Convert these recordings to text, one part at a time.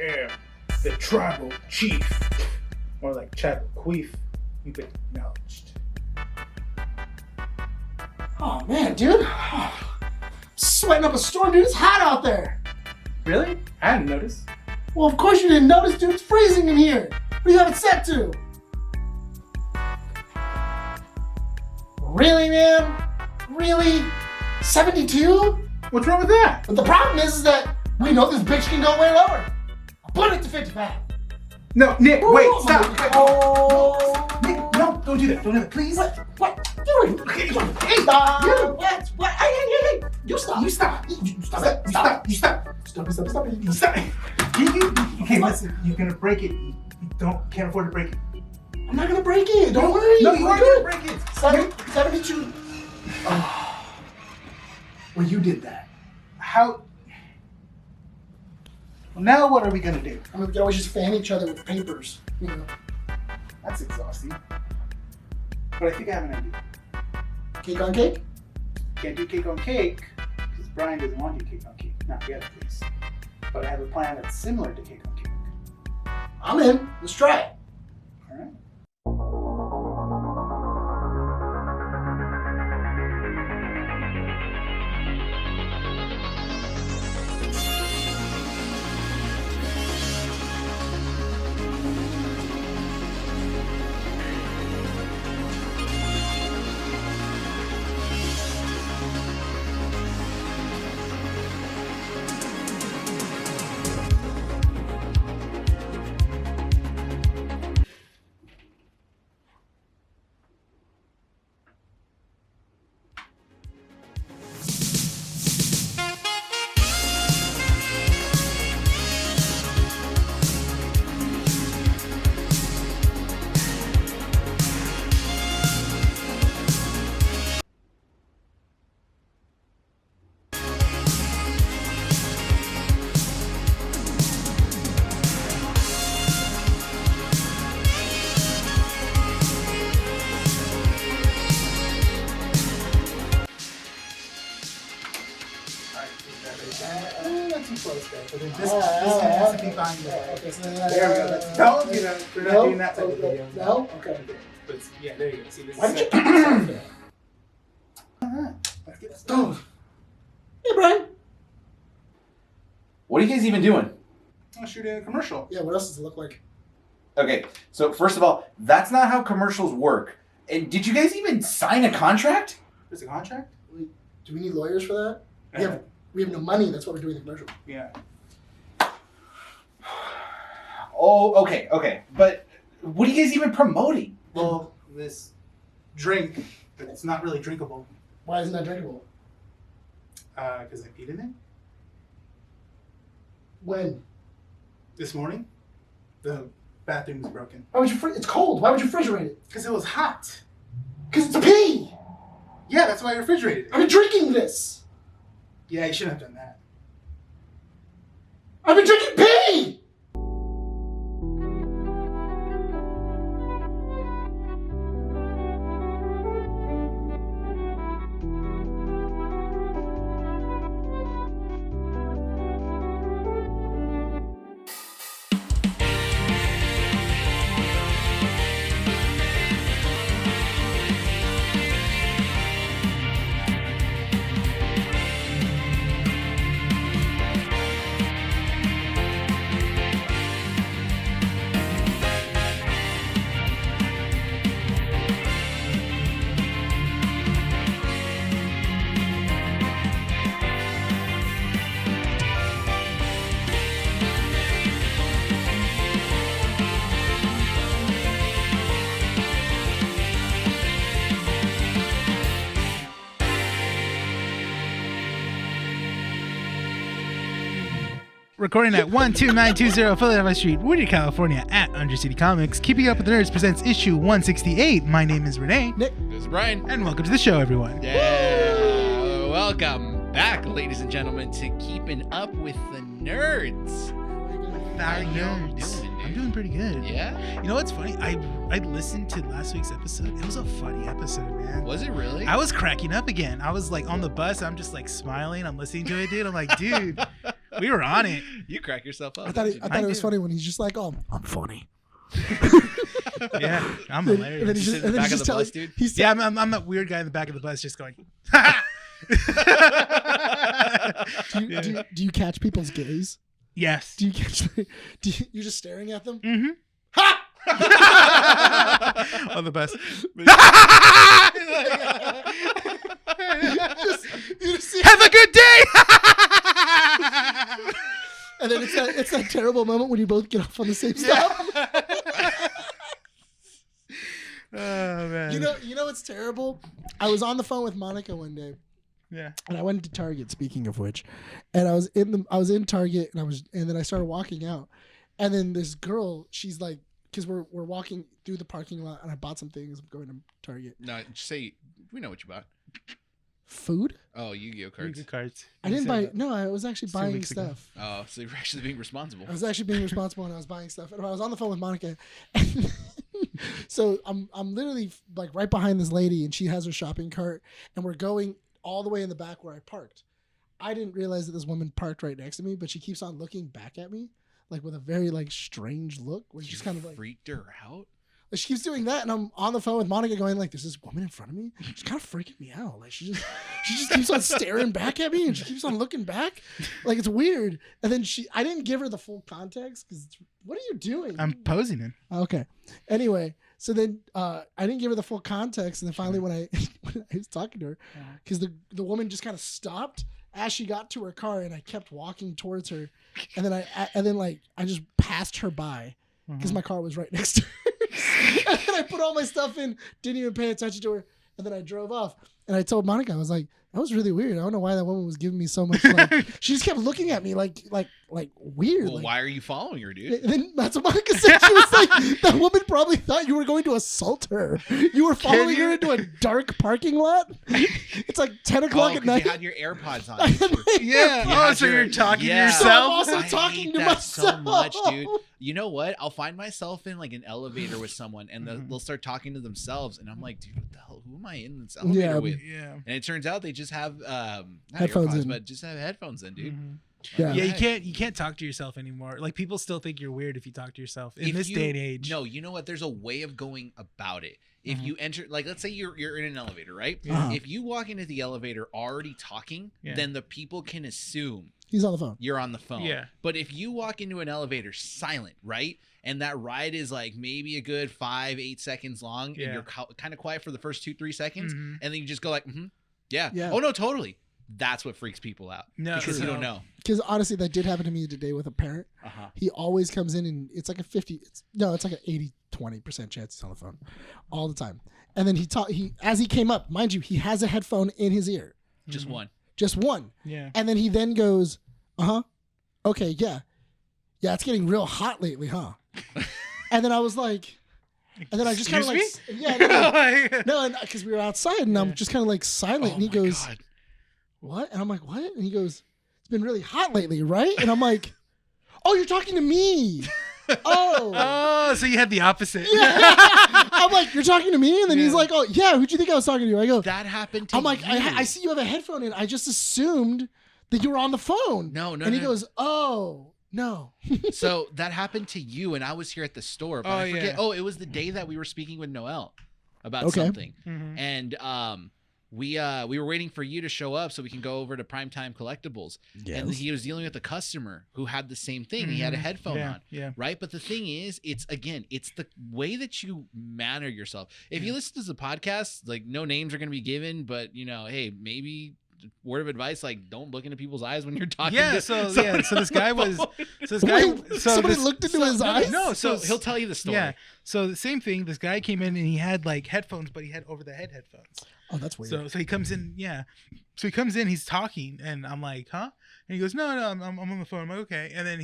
am the tribal chief. More like tribal queef. You've been acknowledged. Oh man, dude. Sweating up a storm, dude. It's hot out there. Really? I didn't notice. Well, of course you didn't notice, dude. It's freezing in here. What do you have it set to? Really, man? Really? 72? What's wrong with that? But the problem is that we know this bitch can go way lower. I'll put it to 55. No, Nick, wait, Oh, stop. Oh. Nick, no, don't do that. Don't do that, please. What? Dude. Okay, Hey, stop. What? Hey. You stop. You stop. You stop. You stop. Stop. Stop. Okay, listen, you're gonna break it. You can't afford to break it. I'm not gonna break it. Don't worry. No, you are gonna break it. 72. Well, you did that. How? Well, now what are we gonna do? I mean, we can always just fan each other with papers. You know. That's exhausting. But I think I have an idea. Cake on cake? Can't do cake on cake because Bryan doesn't want to do cake on cake. Not yet, at least. But I have a plan that's similar to cake on cake. I'm in. Let's try it. All right. Not too close there, but then this has to be fine. Okay, so There we go. Don't, we're not doing that type of video. No? Okay. But yeah, there you go. See, this Why is did you it. keep yourself there? Alright, let's get this Oh. done. Hey, Bryan. What are you guys even doing? I'm shooting a commercial. Yeah, what else does it look like? Okay, so first of all, that's not how commercials work. And did you guys even sign a contract? There's a contract? Do we need lawyers for that? We have no money. That's why we're doing the commercial. Yeah. Oh, okay. But what are you guys even promoting? Well, this drink, but it's not really drinkable. Why isn't that drinkable? Because I peed in it When? this morning. The bathroom was broken. Why would you? It's cold. Why would you refrigerate it? Because it was hot. Because it's pee. Yeah, that's why I refrigerated it. I've been drinking this. Yeah, you shouldn't have done that. I've been drinking pee. Recording at 12920 Philadelphia Street, Wooded, California at Undercity Comics. Keeping Up with the Nerds presents issue 168. My name is Rene. Nick. This is Bryan. And welcome to the show, everyone. Yeah. Welcome back, ladies and gentlemen, to Keeping Up with the Nerds. How you doing, dude? I'm doing pretty good. Yeah? You know what's funny? I listened to last week's episode. It was a funny episode, man. Was it really? I was cracking up again. I was like on the bus. I'm just like smiling. I'm listening to it, dude. I'm like, dude, We were on it. You crack yourself up. I thought it was do. funny when he's just like, "Oh, I'm funny." Yeah, I'm And hilarious. then he Sit just, in the and then back he of just the tells, bus, dude? he's Yeah, I'm that weird guy in the back of the bus just going. do you catch people's gaze? Yes. Do you catch? You're just staring at them? Mm-hmm. On the bus. You just see, Have a good day. and then it's that terrible moment when you both get off on the same stop. Oh man. You know what's terrible? I was on the phone with Monica one day. Yeah. And I went to Target, speaking of which, and I was in Target, and then I started walking out, and then this girl, she's like, because we're walking through the parking lot, and I bought some things. I'm going to Target. No, just say we know what you bought. Food? Oh, Yu-Gi-Oh cards. Cards. I didn't buy. No, I was actually 2 buying weeks ago. stuff. Oh, so you're actually being responsible. I was actually being responsible, and I was buying stuff. And I was on the phone with Monica, and so I'm literally like right behind this lady, and she has her shopping cart, and we're going all the way in the back where I parked. I didn't realize that this woman parked right next to me, but she keeps on looking back at me, like with a very like strange look, where she's kind of like freaked her out. she keeps doing that, and I'm on the phone with Monica going like, "There's this woman in front of me. She's kind of freaking me out. Like she just keeps on staring back at me, and she keeps on looking back, like it's weird." And then I didn't give her the full context because what are you doing? I'm posing him. Okay. Anyway, so then I didn't give her the full context, and then finally when I was talking to her, because the woman just kind of stopped as she got to her car, and I kept walking towards her, and then I just passed her by because my car was right next to her. And then I put all my stuff in, didn't even pay attention to her, and then I drove off. And I told Monica, I was like, that was really weird. I don't know why that woman was giving me so much. Like, she just kept looking at me like weird. Well, like, why are you following her, dude? and then that's what Monica said. She was like, that woman probably thought you were going to assault her. You were following her into a dark parking lot. It's like 10 o'clock at night. You had your AirPods on. Yeah. Yeah, Oh, so you're talking to yeah. So I'm yourself? also I talking hate to that myself. so much, dude. You know what? I'll find myself in like an elevator with someone, and they'll start talking to themselves, and I'm like, dude, what the hell? Who am I in this elevator with? Yeah. And it turns out they just have not Headphones AirPods, in. but just have headphones in, dude. Yeah. Yeah, you can't talk to yourself anymore. Like people still think you're weird if you talk to yourself in this day and age. No, you know what? There's a way of going about it. If you enter, like, let's say you're in an elevator, right? Uh-huh. If you walk into the elevator already talking, then the people can assume He's on the phone. you're on the phone. Yeah. But if you walk into an elevator silent, right? And that ride is like maybe a good 5-8 seconds long, and you're kind of quiet for the first 2-3 seconds, and then you just go like, yeah. Oh no, totally. That's what freaks people out. No, because you don't know. Because honestly, that did happen to me today with a parent. He always comes in, and it's like it's like an 80-20% chance he's on the phone all the time. And then as he came up, mind you, he has a headphone in his ear. Just one. Just one. Yeah. And then he then goes, okay, yeah, it's getting real hot lately, huh? And then I was like, and then I just kind of like, no, because we were outside, and I'm just kind of like silent, and he goes, God. what? And I'm like, what? And he goes, it's been really hot lately, right? And I'm like, oh, you're talking to me. Oh, so you had the opposite. yeah. I'm like, you're talking to me? And then he's like, oh, yeah, who'd you think I was talking to? I go, That happened to I'm like, you. I see you have a headphone in. I just assumed that you were on the phone. No. And he goes, oh, no. So that happened to you, and I was here at the store. But I forget. yeah. Oh, it was the day that we were speaking with Noelle about Okay. something, and we were waiting for you to show up so we can go over to Primetime Collectibles. And he was dealing with a customer who had the same thing. He had a headphone on, right? But the thing is, it's the way that you manner yourself. If you listen to the podcast, like no names are going to be given, but hey, maybe word of advice, like don't look into people's eyes when you're talking. So this guy was Somebody looked into his eyes? No, So he'll tell you the story. Yeah. So the same thing, this guy came in and he had like headphones, but he had over the head headphones. Oh, that's weird. So he comes in, So he comes in, he's talking, and I'm like, huh? And he goes, no, I'm on the phone. I'm like, okay. And then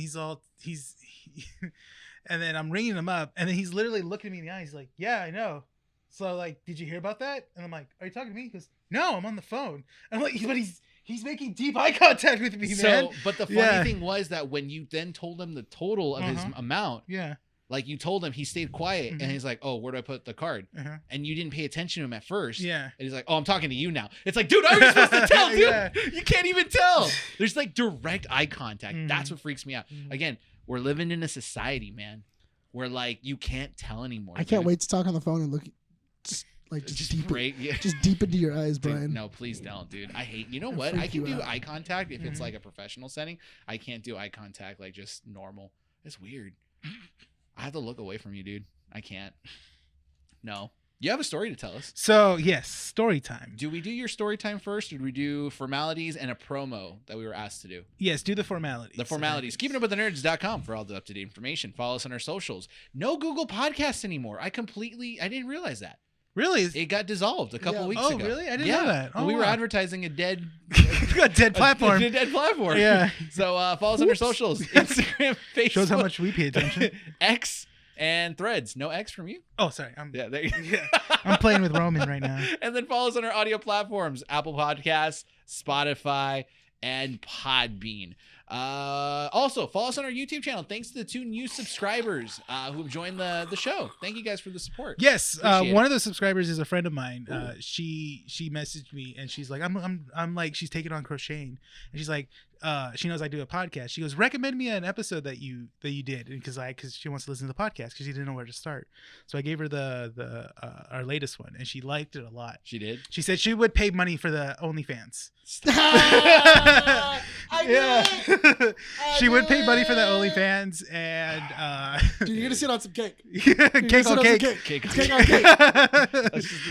and then I'm ringing him up, and then he's literally looking me in the eye. He's like, yeah, I know. So like, did you hear about that? And I'm like, are you talking to me? He goes, no, I'm on the phone. And I'm like, but he's making deep eye contact with me, man. But the funny thing was that when you then told him the total of his amount, Like you told him, he stayed quiet, and he's like, "Oh, where do I put the card?" And you didn't pay attention to him at first. Yeah. And he's like, "Oh, I'm talking to you now." It's like, dude, I was supposed to tell, dude. Yeah. You can't even tell. There's like direct eye contact. That's what freaks me out. Again, we're living in a society, man, where like you can't tell anymore. I can't wait to talk on the phone and look. Just deep into your eyes, Brian. Dude, no, please don't, dude. I hate. You know what? I can do eye contact if it's like a professional setting. I can't do eye contact like just normal. It's weird. I have to look away from you, dude. I can't. No. You have a story to tell us. So yes, story time. Do we do your story time first, or do we do formalities and a promo that we were asked to do? Yes, do the formalities. The formalities. KeepingUpWithTheNerds.com for all the up-to-date information. Follow us on our socials. No Google Podcasts anymore. I didn't realize that. Really? It got dissolved a couple weeks ago. Oh, really? I didn't know that. Oh, we were advertising a dead platform. A dead platform. Yeah. So follow us on our socials. Instagram, Facebook. Shows how much we pay attention. X and Threads. No X from you? Oh, sorry. There you I'm playing with Roman right now. And then follow us on our audio platforms, Apple Podcasts, Spotify, and Podbean. Also, follow us on our YouTube channel. Thanks to the 2 new subscribers who've joined the show. Thank you guys for the support. Yes, one of those subscribers is a friend of mine. She messaged me and she's like, I'm like, she's taking on crocheting, and she's like, she knows I do a podcast. She goes, recommend me an episode that you did, because she wants to listen to the podcast because she didn't know where to start. So I gave her the our latest one, and she liked it a lot. She did. She said she would pay money for the OnlyFans. She would pay money for the OnlyFans, and dude, you're gonna sit on some cake. Cake on cake. Cake on cake.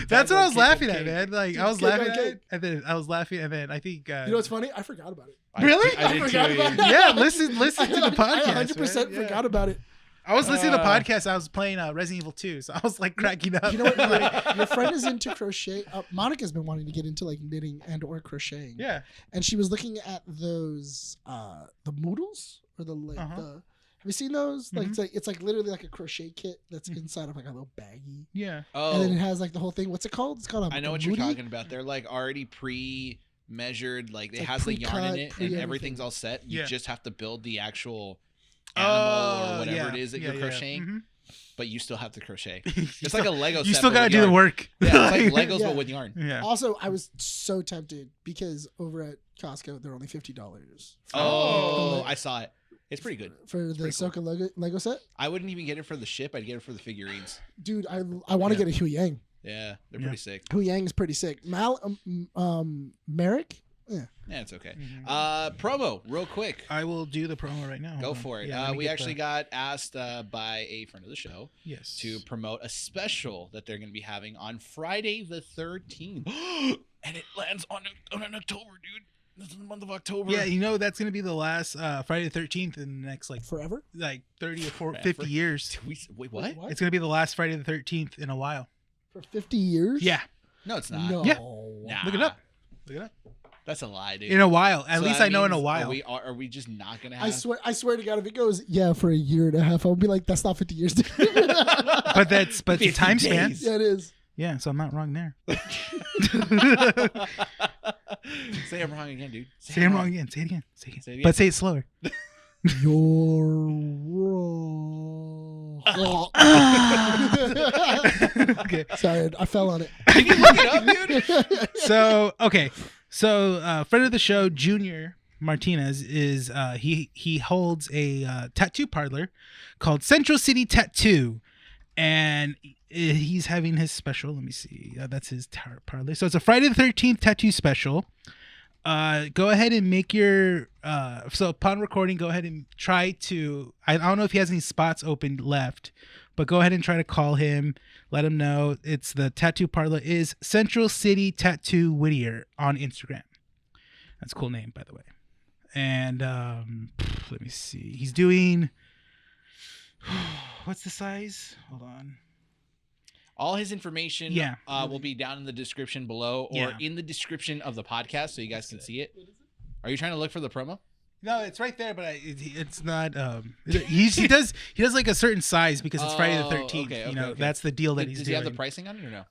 That's what I was laughing at, man. Like I was laughing at it, and then I was laughing, and then I think you know what's funny? I forgot about it. Really? I did forgot too. about it. Yeah, listen to the podcast. I 100% forgot about it. I was listening to the podcast. I was playing Resident Evil 2, so I was like cracking up. You know what? Your friend is into crochet. Monica's been wanting to get into like knitting and or crocheting. Yeah. And she was looking at those the moodles or the like the. Have you seen those? Like it's like literally like a crochet kit that's inside of like a little baggie. Yeah. Oh. And then it has like the whole thing. What's it called? It's called I know what you're talking about. They're like already measured, like it like has the yarn in it and everything's all set. You just have to build the actual animal or whatever it is that you're crocheting, but you still have to crochet. It's like a Lego set. You still gotta do the work. Yeah, it's like Legos but with yarn. Yeah. Also, I was so tempted because over at Costco they're only $50. I saw it. It's pretty good for the Ahsoka Lego set. I wouldn't even get it for the ship. I'd get it for the figurines. Dude, I want to get a Hu Yang. Yeah, they're pretty sick. Hu Yang is pretty sick. Merrick. Yeah, it's okay. Promo, real quick. I will do the promo right now. Go for it. We actually got asked by a friend of the show to promote a special that they're going to be having on Friday the 13th. And it lands on October, dude. This is the month of October. Yeah, you know that's going to be the last Friday the 13th in the next like forever? Like 30 or 50 years. Wait, what? It's going to be the last Friday the 13th in a while. For 50 years? Yeah. No, it's not. No. Yeah. Nah. Look it up. That's a lie, dude. In a while. At So least that I know in a means- while. Are we just not gonna have? I swear to God, if it goes for a year and a half, I'll be like, that's not 50 years. But the time span. days. Yeah, it is. Yeah, so I'm not wrong there. Say I'm wrong again, dude. Say I'm wrong again. Say it again. Say it again. But say it slower. You're wrong. Okay. Sorry, I fell on it. Can you look it up, dude? So friend of the show, Junior Martinez is he holds a tattoo parlor called Central City Tattoo, and he's having his special. Let me see. That's his parlor. So it's a Friday the 13th tattoo special. Go ahead and make your so upon recording, go ahead and try to. I don't know if he has any spots open left, but go ahead and try to call him. Let him know it's the tattoo parlor is Central City Tattoo Whittier on Instagram. That's a cool name, by the way. And let me see. He's doing. What's the size? Hold on. All his information will be down in the description below or in the description of the podcast so you guys can see it. Are you trying to look for the promo? No, it's right there, but it's not. He does like a certain size because it's Friday the 13th. Okay. That's the deal that he's doing. Does he have the pricing on it or no?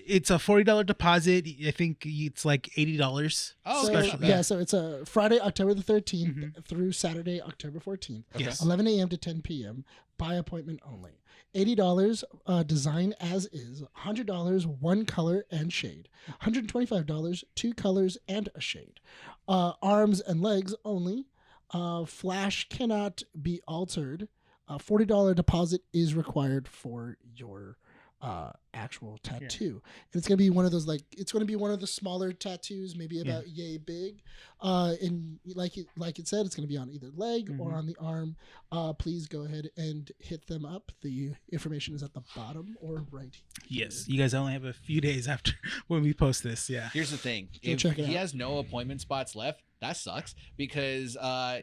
It's a $40 deposit. I think it's like $80. Oh, so, so it's a Friday, October the 13th through Saturday, October 14th. Yes. 11 a.m. to 10 p.m. by appointment only. $80 design as is. $100 one color and shade. $125 two colors and a shade. Arms and legs only. Flash cannot be altered. $40 deposit is required for your actual tattoo. And it's gonna be one of those it's gonna be one of the smaller tattoos, maybe about yay big. And like it said, it's gonna be on either leg or on the arm. Please go ahead and hit them up. The information is at the bottom or right here. Yes, you guys only have a few days after when we post this. Yeah. Here's the thing: Go if check it he out. has no appointment spots left, that sucks. Because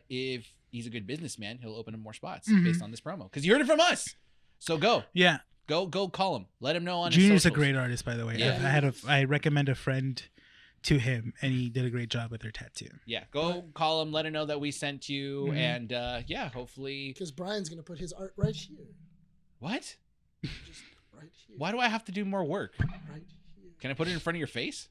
if he's a good businessman, he'll open up more spots based on this promo. Because you heard it from us. So go. Yeah. Go call him. Let him know on his Junior's a socials. great artist, by the way. Yeah. I recommend a friend to him, and he did a great job with their tattoo. Yeah, go call him. Let him know that we sent you, and hopefully. Because Brian's gonna put his art right here. What? Just right here. Why do I have to do more work? Right here. Can I put it in front of your face?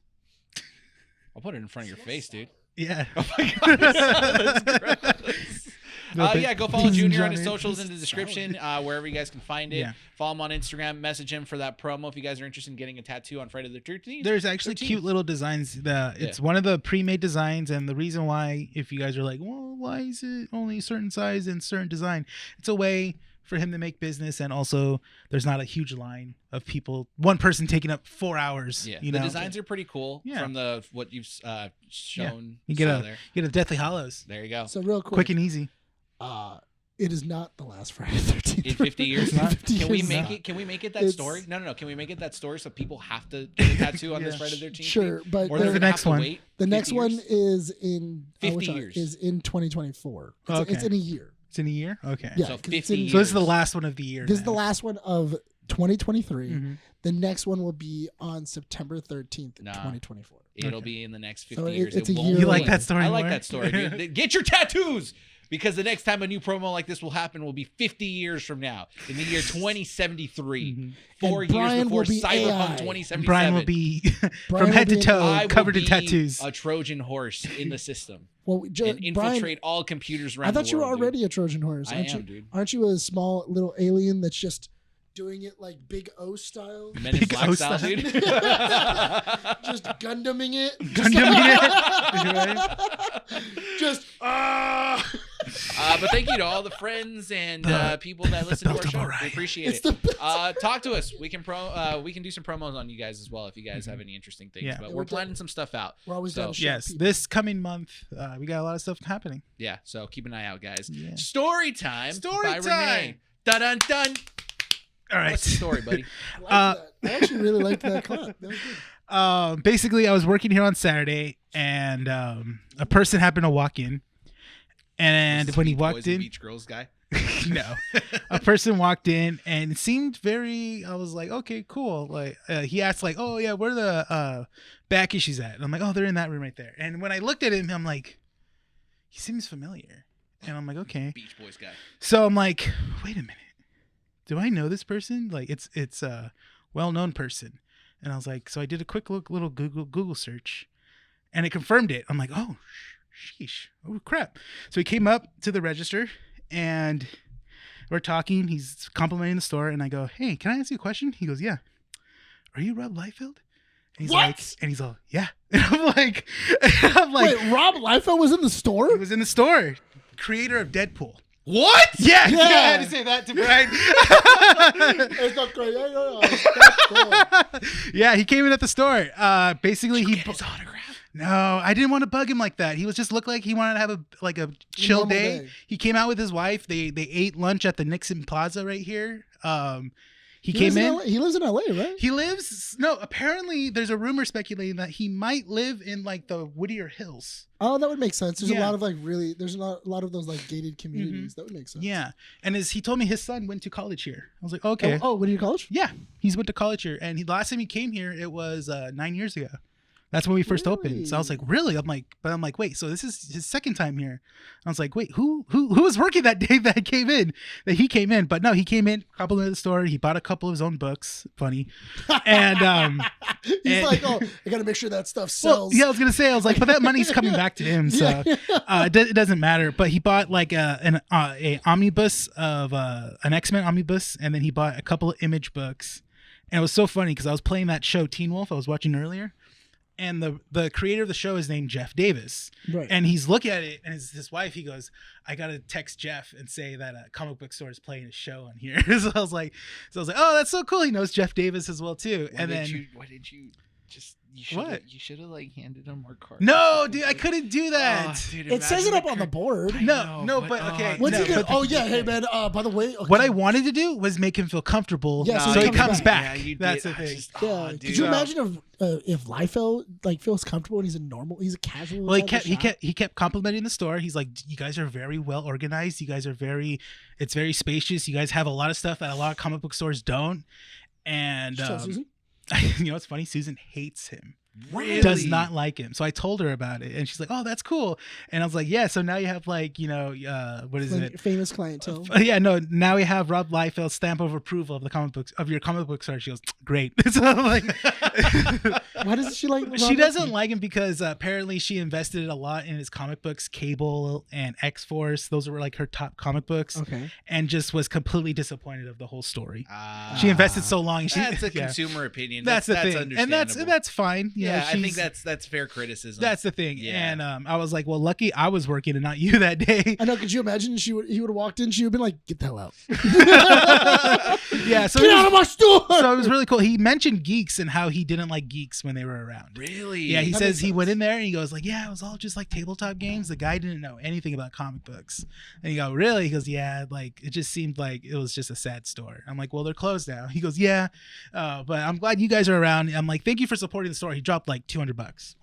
I'll put it in front of your face, dude. Yeah. Oh my god, that's gross. Go follow Ladies and Junior on his Gents, socials in the description, wherever you guys can find it. Yeah. Follow him on Instagram, message him for that promo if you guys are interested in getting a tattoo on Friday the 13th. There's actually cute little designs. It's one of the pre-made designs, and the reason why, if you guys are like, well, why is it only a certain size and certain design? It's a way for him to make business, and also there's not a huge line of people, one person taking up 4 hours. Yeah, you the know? designs are pretty cool from what you've shown. You get there. a Deathly Hollows. There you go. So real quick, Quick and easy. it is not the last Friday the 13th. In 50 years, In 50 can we years make not. it? Can we make it that It's- story? No. Can we make it that story so people have to get a tattoo on this Friday the 13th? Sure, but Or the they're gonna next have to one. wait The 50 next one years? is in 50 years. Is in 2024. It's, Okay. it's in a year. It's in a year. Okay. Yeah, So 'cause 50 it's in- years. So this is the last one of the year. This is the now. last one of 2023. Mhm. The next one will be on September 13th, Nah. 2024. It'll Okay. be in the next 50 So years. it's It a won't year be. You like away. that story I like more? that story, dude. Get your tattoos! Because the next time a new promo like this will happen will be 50 years from now, in the year 2073. Mhm. 4 And years Bryan before will be Cyberpunk AI. 2077. Brian will be Brian from head will to be toe I will covered in be tattoos. a Trojan horse in the system Well, and Brian, infiltrate all computers around I thought the you were world, already a Trojan horse. I Aren't am, you? dude. Aren't you a small little alien that's just doing it like Big O style? Men in Big Black O style, style. dude. Just Gundaming it. Just But thank you to all the friends and people that listen to our belt of show. Orion. We appreciate It's it. the Talk to us. We can do some promos on you guys as well if you guys have any interesting things. Yeah. But Yeah, we're we're planning some stuff out. We're always So, down to show Yes, people. this coming month, we got a lot of stuff happening. Yeah, so keep an eye out, guys. Yeah. Story time. Story by time. Renee. Dun dun dun. All right. What's the story, buddy? I liked that. I actually really liked that clap. That was good. Basically, I was working here on Saturday, and a person happened to walk in. And when he Sweet Boys walked and in, Beach Girls guy. no, a person walked in and it seemed very. I was like, okay, cool. Like he asked, like, oh yeah, where are the back issues at? And I'm like, oh, they're in that room right there. And when I looked at him, I'm like, he seems familiar. And I'm like, okay. Beach Boys guy. So I'm like, wait a minute, do I know this person? Like it's a well-known person. And I was like, so I did a quick little Google search, and it confirmed it. I'm like, oh, sheesh, oh crap. So he came up to the register, and we're talking. He's complimenting the store, and I go, hey, can I ask you a question? He goes, yeah. Are you Rob Liefeld? And he's like, and he's all, yeah. And I'm like, Wait, Rob Liefeld was in the he store? was in the store, creator of Deadpool. What? Yeah, Yeah. I had to say that to Brian. It's not great. It's not cool. Yeah, he came in at the store. Basically, he His autograph. no, I didn't want to bug him like that. He was just looked like he wanted to have a chill Normal day. day. He came out with his wife. They ate lunch at the Nixon Plaza right here. He lives came in. LA. He lives in LA, right? He lives no. Apparently, there's a rumor speculating that he might live in like the Whittier Hills. Oh, that would make sense. There's a Yeah. lot of there's a lot of those like gated communities. That would make sense. Yeah, and he told me his son went to college here. I was like, okay. Oh, what do you college? Yeah, he's went to college here, and the last time he came here, it was 9 years ago. That's when we first opened. Really? So I was like, really? I'm like, wait, so this is his second time here. I was like, wait, who was working that day that he came in? But no, he came in, complimented the store. He bought a couple of his own books. Funny. And he's like, oh, I got to make sure that stuff sells. Well, yeah, I was going to say, I was like, but that money's coming back to him. So it doesn't matter. But he bought like an omnibus of an X-Men omnibus. And then he bought a couple of Image books. And it was so funny because I was playing that show Teen Wolf I was watching earlier. And the creator of the show is named Jeff Davis. Right. And he's looking at it, and his wife, he goes, I got to text Jeff and say that a comic book store is playing a show on here. So I was like, oh, that's so cool. He knows Jeff Davis as well, too. Why did you just... You should have like handed him more cards. No, dude, I couldn't do that. Oh, dude, It says it up on the board. But okay. What's no, he gonna? but- Oh yeah, hey man. By the way, okay. What I wanted to do was make him feel comfortable, Yeah, so he comes back. Yeah, you That's did. the thing. Yeah. Could you imagine if Liefeld like feels comfortable and he's a casual? Well, inside the shop? he kept complimenting the store. He's like, you guys are very well organized. You guys are it's very spacious. You guys have a lot of stuff that a lot of comic book stores don't. And Should I tell Susan? you know, it's funny. Susan hates him. Really? Does not like him. So I told her about it, and she's like, "Oh, that's cool." And I was like, "Yeah." So now you have like, you know, what is it? Famous clientele. Yeah, no. Now we have Rob Liefeld's stamp of approval of the comic books of your comic book store. She goes, "Great." So I'm like, Why doesn't she like? she doesn't like him because apparently she invested a lot in his comic books, Cable and X-Force. Those were like her top comic books. Okay. And just was completely disappointed of the whole story. She invested so long. That's a consumer opinion. That's the thing, and understandable. that's fine. You know, Yeah, I think that's fair criticism. That's the thing. Yeah. And I was like, well, lucky I was working and not you that day. I know. Could you imagine? He would have walked in. She would have been like, "Get the hell out! Yeah. So Get out of my store!" So it was really cool. He mentioned geeks and how he didn't like geeks when they were around. Really? Yeah. He That says makes he went sense. in there and he goes like, yeah, it was all just like tabletop games. The guy didn't know anything about comic books. And you go, really? He goes, yeah. Like it just seemed like it was just a sad store. I'm like, well, they're closed now. He goes, yeah. But I'm glad you guys are around. I'm like, thank you for supporting the store. He dropped like $200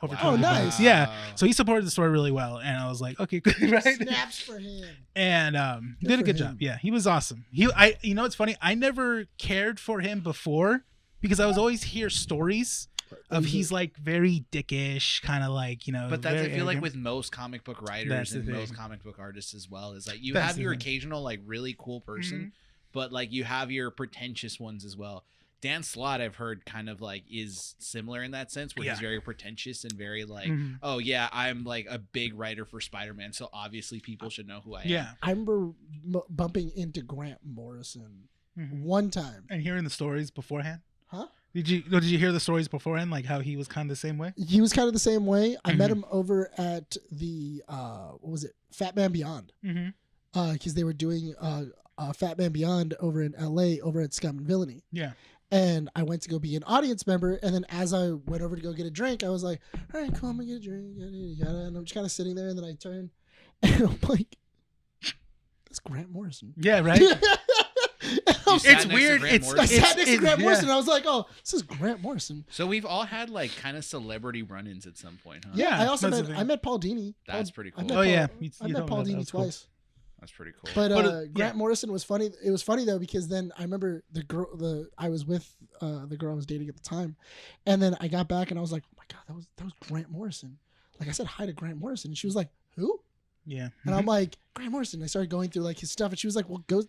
over. Oh, $200. nice. Yeah. So he supported the store really well, and I was like, okay, good, right? Snaps for him. And did a for good him. job. Yeah, he was awesome. You know what's funny? I never cared for him before because I was always hear stories of he's like very dickish, kind of like, you know. But that's, I very feel like arrogant. with most comic book That's writers the and thing. most comic book artists as well, is like you That's have the your thing. occasional like really cool person, Mhm. but like you have your pretentious ones as well. Dan Slott, I've heard, kind of like is similar in that sense, where Yeah. he's very pretentious and very like, Mhm. oh yeah, I'm like a big writer for Spider-Man, so obviously people should know who I am. Yeah. I remember bumping into Grant Morrison Mhm. one time. And hearing the stories beforehand. Huh? Did you hear the stories beforehand, like how he was kind of the same way? He was kind of the same way. I met Mhm. him over at the what was it? Fat Man Beyond. Mm-hmm. Because they were doing Fat Man Beyond over in LA over at Scum and Villainy. Yeah. And I went to go be an audience member, and then as I went over to go get a drink, I was like, "All right, cool, I'm gonna get a drink." Yada, yada. And I'm just kind of sitting there, and then I turn, and I'm like, "That's Grant Morrison." Yeah. Right. You sat It's next to weird. Grant It's- I Morrison? sat next to Grant yeah. Morrison, and I was like, "Oh, this is Grant Morrison." So we've all had like kind of celebrity run-ins at some point, huh? Yeah. I also that's the met thing. Paul Dini. That's pretty I cool. met Oh, yeah. Paul- You I met told me Paul that. That Dini was cool. twice. That's pretty cool. But But, Grant yeah. Morrison was funny. It was funny though because then I remember I was with the girl I was dating at the time, and then I got back and I was like, "Oh my god, that was Grant Morrison." Like I said hi to Grant Morrison, and she was like, "Who?" Yeah. And I'm like, "Grant Morrison." I started going through like his stuff, and she was like, "Well, go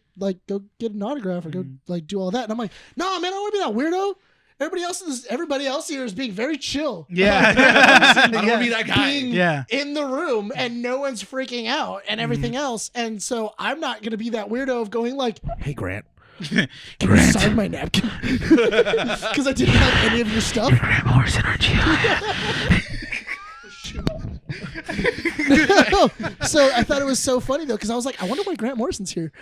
get an autograph or go like do all that." And I'm like, "No, man, I don't want to be that weirdo." Everybody else here is being very chill. Yeah. I don't want to be that guy. Being Yeah. in the room and no one's freaking out and everything else. And so I'm not going to be that weirdo of going like, "Hey, Grant, can you sign my napkin?" Because I didn't have any of your stuff. Grant Morrison, aren't you? So I thought it was so funny though because I was like, I wonder why Grant Morrison's here.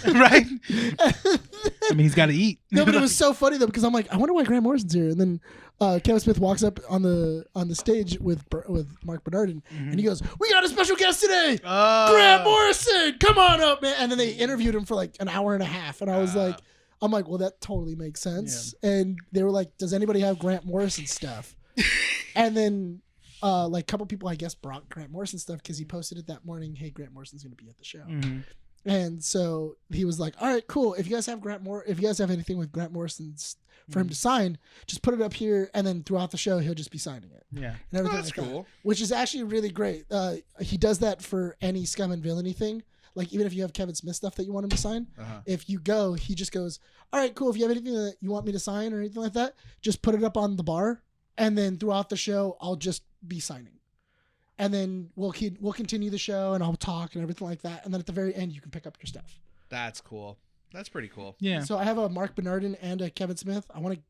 Right. I mean, he's got to eat. No, but it was so funny though because I'm like, I wonder why Grant Morrison's here. And then Kevin Smith walks up on the stage with Mark Bernard and he goes, "We got a special guest today, Grant Morrison. Come on up, man." And then they interviewed him for like an hour and a half, and I was like, I'm like, well, that totally makes sense. Yeah. And they were like, "Does anybody have Grant Morrison stuff?" And then like a couple people I guess brought Grant Morrison stuff because he posted it that morning. "Hey, Grant Morrison's gonna be at the show." And so he was like, all right, cool. If you guys have anything with Grant Morrison for him to sign, just put it up here. And then throughout the show, he'll just be signing it. Yeah. And everything That's like cool. that, which is actually really great. He does that for any Scum and Villainy thing. Like, even if you have Kevin Smith stuff that you want him to sign, if you go, he just goes, all right, cool. If you have anything that you want me to sign or anything like that, just put it up on the bar. And then throughout the show, I'll just be signing. And then we'll continue the show and I'll talk and everything like that. And then at the very end, you can pick up your stuff. That's cool. That's pretty cool. Yeah. So I have a Mark Bernardin and a Kevin Smith. I want to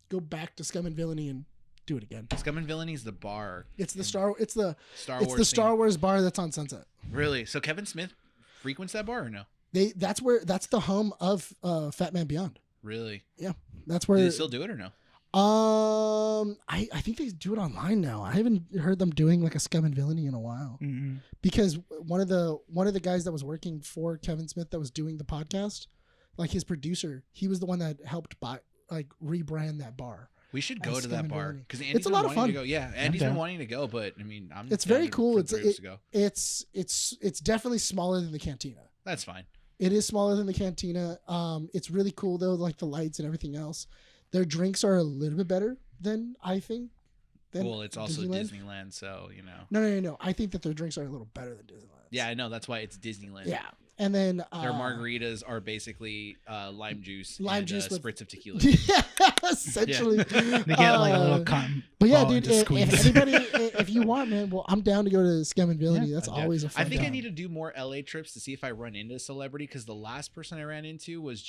go back to Scum and Villainy and do it again. Scum and Villainy is the bar. It's the Star Wars. the Star Wars bar that's on Sunset. Really? So Kevin Smith frequents that bar or no? That's the home of Fat Man Beyond. Really? Yeah, that's where. Do they still do it or no? I think they do it online now. I haven't heard them doing like a Scum and Villainy in a while. Mm-hmm. Because one of the guys that was working for Kevin Smith that was doing the podcast, like his producer, he was the one that helped rebrand that bar. We should go to that bar because it's a lot of fun. To go. Yeah, Andy's been wanting to go, but I mean, it's very cool. It's definitely smaller than the Cantina. That's fine. It is smaller than the Cantina. It's really cool though, like the lights and everything else. Their drinks are a little bit better than I think. Well, it's also Disneyland, so you know. No. I think that their drinks are a little better than Disneyland. Yeah, I know. That's why it's Disneyland. Yeah. And then their margaritas are basically lime juice with spritz of tequila. Yeah, essentially. They get like a little cotton. But yeah, dude, if you want, man, well, I'm down to go to Scum and Villainy. Yeah, that's always a fun I think time. I need to do more LA trips to see if I run into a celebrity because the last person I ran into was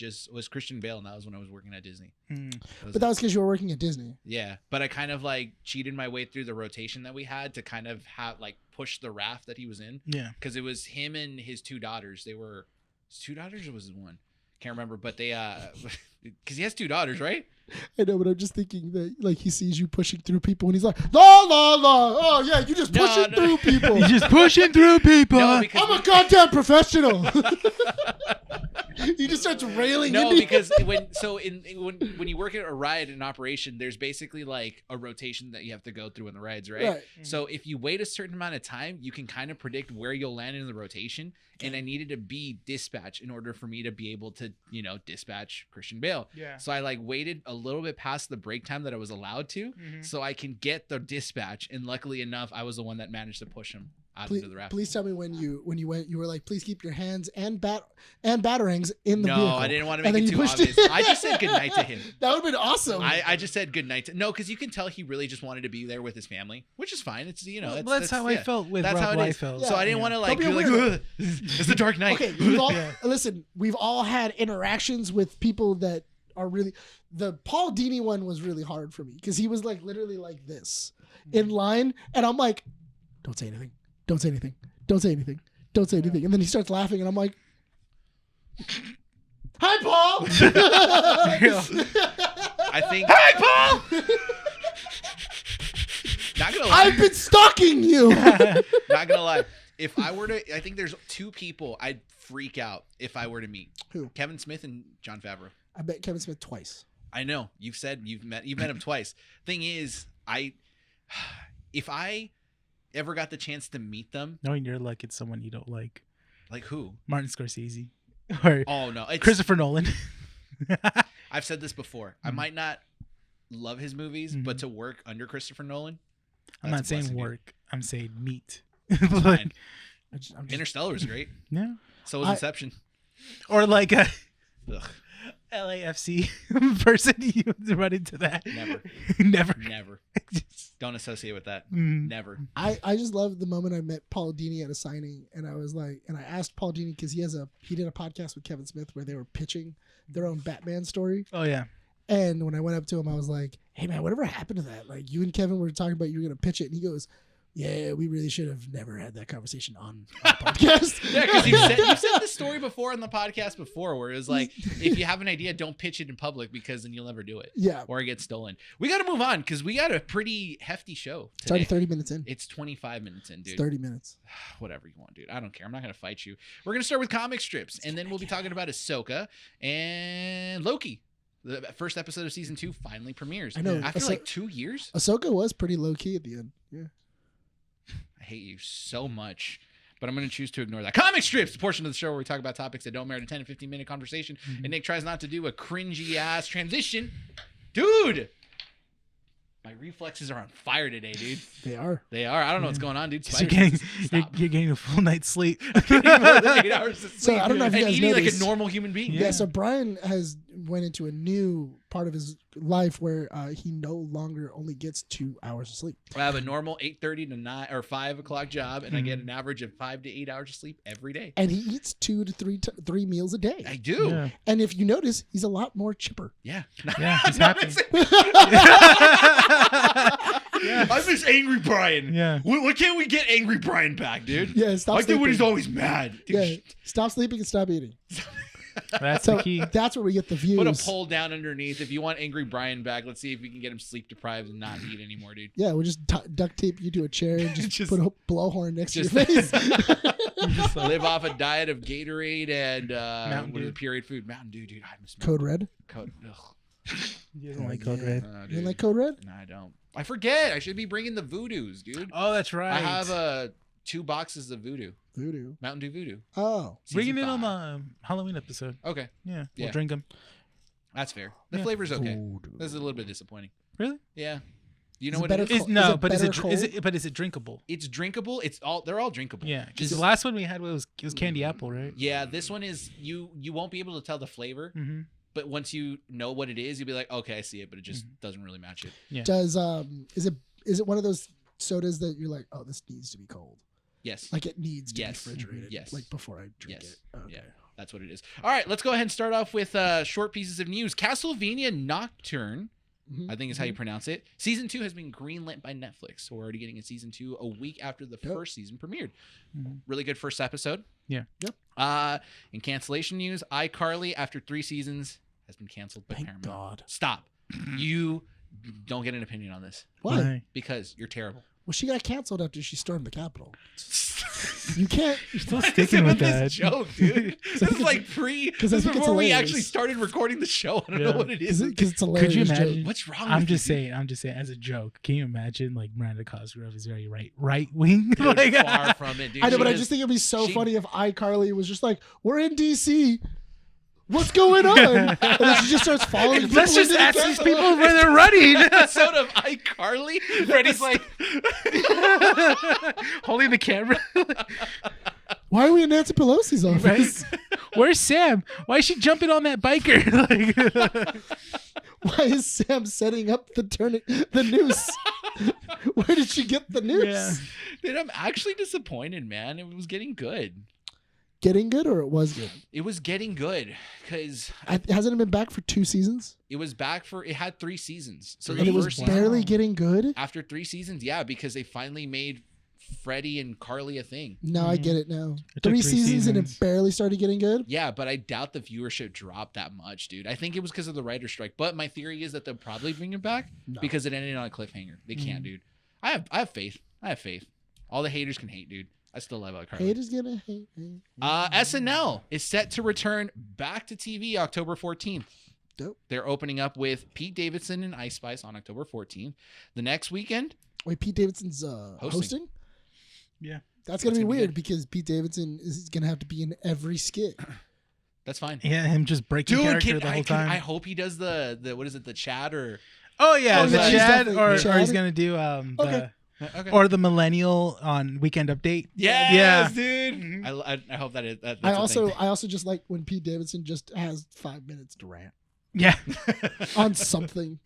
Christian Bale, and that was when I was working at Disney. But that was because you were working at Disney. Yeah, but I kind of like cheated my way through the rotation that we had to kind of have like push the raft that he was in. Yeah, because it was him and his two daughters. They were his two daughters or was it one? Can't remember, but they because he has two daughters, right? I know, but I'm just thinking that like he sees you pushing through people and he's like, la la la, oh yeah, you just pushing through people. You're just pushing through people. No, I'm a goddamn professional. He just starts railing. No, into because when you work at a ride in operation, there's basically like a rotation that you have to go through in the rides, right? Right. So if you wait a certain amount of time, you can kind of predict where you'll land in the rotation. And I needed to be dispatch in order for me to be able to, dispatch Christian Bale. Yeah. So I like waited a little bit past the break time that I was allowed to, so I can get the dispatch. And luckily enough, I was the one that managed to push him out into the raft. Please tell me when you went, you were like, please keep your hands and batarangs in the vehicle. No, I didn't want to make it too obvious. I just said goodnight to him. That would have been awesome. I just said goodnight. No, because you can tell he really just wanted to be there with his family, which is fine. It's that's how I felt with that's Rob how it is. Liefeld. So I didn't want to like Don't be be like, weird. it's the Dark Knight. Okay, listen, we've all had interactions with people that are really. The Paul Dini one was really hard for me because he was like literally like this in line, and I'm like, don't say anything, don't say anything, don't say anything, don't say anything, and then he starts laughing, and I'm like, hi, Paul. I think. Hi, Paul. Not gonna lie. I've been stalking you. Not gonna lie. If I were to, I think there's two people I'd freak out if I were to meet. Who? Kevin Smith and Jon Favreau. I met Kevin Smith twice. I know. You've said you've met him twice. Thing is, if I ever got the chance to meet them, knowing you're like it's someone you don't like who? Martin Scorsese or no, it's Christopher Nolan. I've said this before. I might not love his movies, but to work under Christopher Nolan, I'm not saying work. I'm saying meet. Fine. Interstellar was great. Yeah. So was Inception. Or like a LAFC person, you run into that. Never. Don't associate with that. Never. I just love the moment I met Paul Dini at a signing, and I was like, and I asked Paul Dini because he did a podcast with Kevin Smith where they were pitching their own Batman story. Oh yeah. And when I went up to him, I was like, hey man, whatever happened to that? Like you and Kevin were talking about you were gonna pitch it, and he goes, yeah, we really should have never had that conversation on the podcast. Yeah, because you said this story before on the podcast before, where it was like, if you have an idea, don't pitch it in public because then you'll never do it. Yeah. Or it gets stolen. We got to move on because we got a pretty hefty show today. It's already 30 minutes in. It's 25 minutes in, dude. It's 30 minutes. Whatever you want, dude. I don't care. I'm not going to fight you. We're going to start with comic strips, and then we'll be talking about Ahsoka and Loki. The first episode of season 2 finally premieres. I know. After like 2 years. Ahsoka was pretty low key at the end. Yeah. I hate you so much. but I'm going to choose to ignore that. Comic strips, the portion of the show where we talk about topics that don't merit a 10 to 15 minute conversation, and Nick tries not to do a cringy ass transition. Dude, my reflexes are on fire today, dude. They are. I don't know what's going on, dude. You're getting a full night's sleep. More than 8 hours of sleep. So I don't know if you and guys eating like a noticed. normal human being. Yeah. So Bryan has went into a new part of his life where he no longer only gets 2 hours of sleep. I have a normal 8:30 to 9 or 5 o'clock job, and I get an average of 5 to 8 hours of sleep every day. And he eats 2 to 3 meals a day. I do. Yeah. And if you notice, he's a lot more chipper. Yeah. He's happy. I miss Angry Bryan. Yeah. Why can't we get Angry Bryan back, dude? Yeah, stop I like it sleeping. when he's always mad. Dude, Yeah, stop sleeping and stop eating. That's So the key. that's where we get the views. Put a poll down underneath. If you want Angry Bryan back, let's see if we can get him sleep deprived and not eat anymore, dude. Yeah, we'll just duct tape you to a chair and just put a blowhorn next to your Just- face. Live off a diet of Gatorade and Mountain what is Dew. it, period food. Mountain Dew, dude. I miss Code Red? Code. Ugh. You don't like Code Red. You didn't like Code Red? No, I don't. I forget. I should be bringing the Voodoos, dude. Oh, that's right. I have 2 boxes of Voodoo. Voodoo. Mountain Dew Voodoo. Oh. Bring it Season in on 5. the Halloween episode. Okay, Yeah, Yeah. we'll drink them. that's fair. The Yeah. flavor's okay. Voodoo. This is a little bit disappointing. Really? Yeah. You know Is it what better it is? cold? No, it but is it better is cold? it but is it drinkable? It's drinkable. They're all drinkable. Yeah, because Just- the last one we had was candy apple, right? Yeah, this one is you won't be able to tell the flavor, Mm-hmm. but once you know what it is, you'll be like, okay, I see it, but it just doesn't really match it. Yeah. Does is it one of those sodas that you're like, oh, this needs to be cold? Yes. Like it needs to Yes. be refrigerated. Yes. Like before I drink Yes. it. Okay. Yeah. That's what it is. All right, let's go ahead and start off with short pieces of news. Castlevania Nocturne, Mhm. I think is how you pronounce it. Season 2 has been greenlit by Netflix. So we're already getting a season 2 a week after the first season premiered. Mhm. Really good first episode. Yeah. Yep. In cancellation news, iCarly, after 3 seasons, has been canceled by Thank Paramount. God. Stop. You don't get an opinion on this Why? because you're terrible. Well, she got canceled after she stormed the Capitol. You can't. You're still What is sticking it with this that. joke, dude. This is like Because I this is think it's before we hilarious. actually started recording the show. I don't Yeah. know what it is. Because it's hilarious. Could you joke. imagine? What's wrong I'm with just you, saying. I'm just saying. As a joke, can you imagine like Miranda Cosgrove is very right wing? dude? like, Far from it, dude. I know, She but I is- just think it'd be so she- funny if iCarly was just like, "We're in DC. What's going on?" And then she just starts following. people Let's just into the ask these Capitol. people where they're running. episode of iCarly. Freddie's like, holding the camera. Why are we in Nancy Pelosi's office? Right? Where's Sam? Why is she jumping on that biker? Like, Why is Sam setting up the noose? Where did she get the noose? Yeah. dude, I'm actually disappointed, man. It was getting good. Getting good, or it was good? It was getting good because Hasn't it been back for 2 seasons? it was back for. It had 3 seasons. So And the it was first Wow. season, barely getting good? after 3 seasons, yeah, because they finally made Freddie and Carly a thing. No, I get it now. It took 3 3 seasons and it seasons. barely started getting good? Yeah, but I doubt the viewership dropped that much, dude. I think it was because of the writer's strike. But my theory is that they'll probably bring it back No. because it ended on a cliffhanger. They can't, dude. I have faith. I have faith. All the haters can hate, dude. I still love iCarly. Haters gonna hate me. SNL is set to return back to TV October 14th. Dope. They're opening up with Pete Davidson and Ice Spice on October 14th. The next weekend, Wait, Pete Davidson's hosting? Yeah. That's gonna That's be gonna be weird good. because Pete Davidson is gonna have to be in every skit. that's fine. Yeah, him just breaking Dude, character the whole time. I hope he does the what is it, the Chad or oh yeah, Oh, the yeah, he's Chad, definitely- or Chad? he's gonna do Okay. okay. or the millennial on Weekend Update. yes, Yeah. dude. Mhm. I hope that is that's I a thing. also just like when Pete Davidson just has 5 minutes to rant Yeah. on something.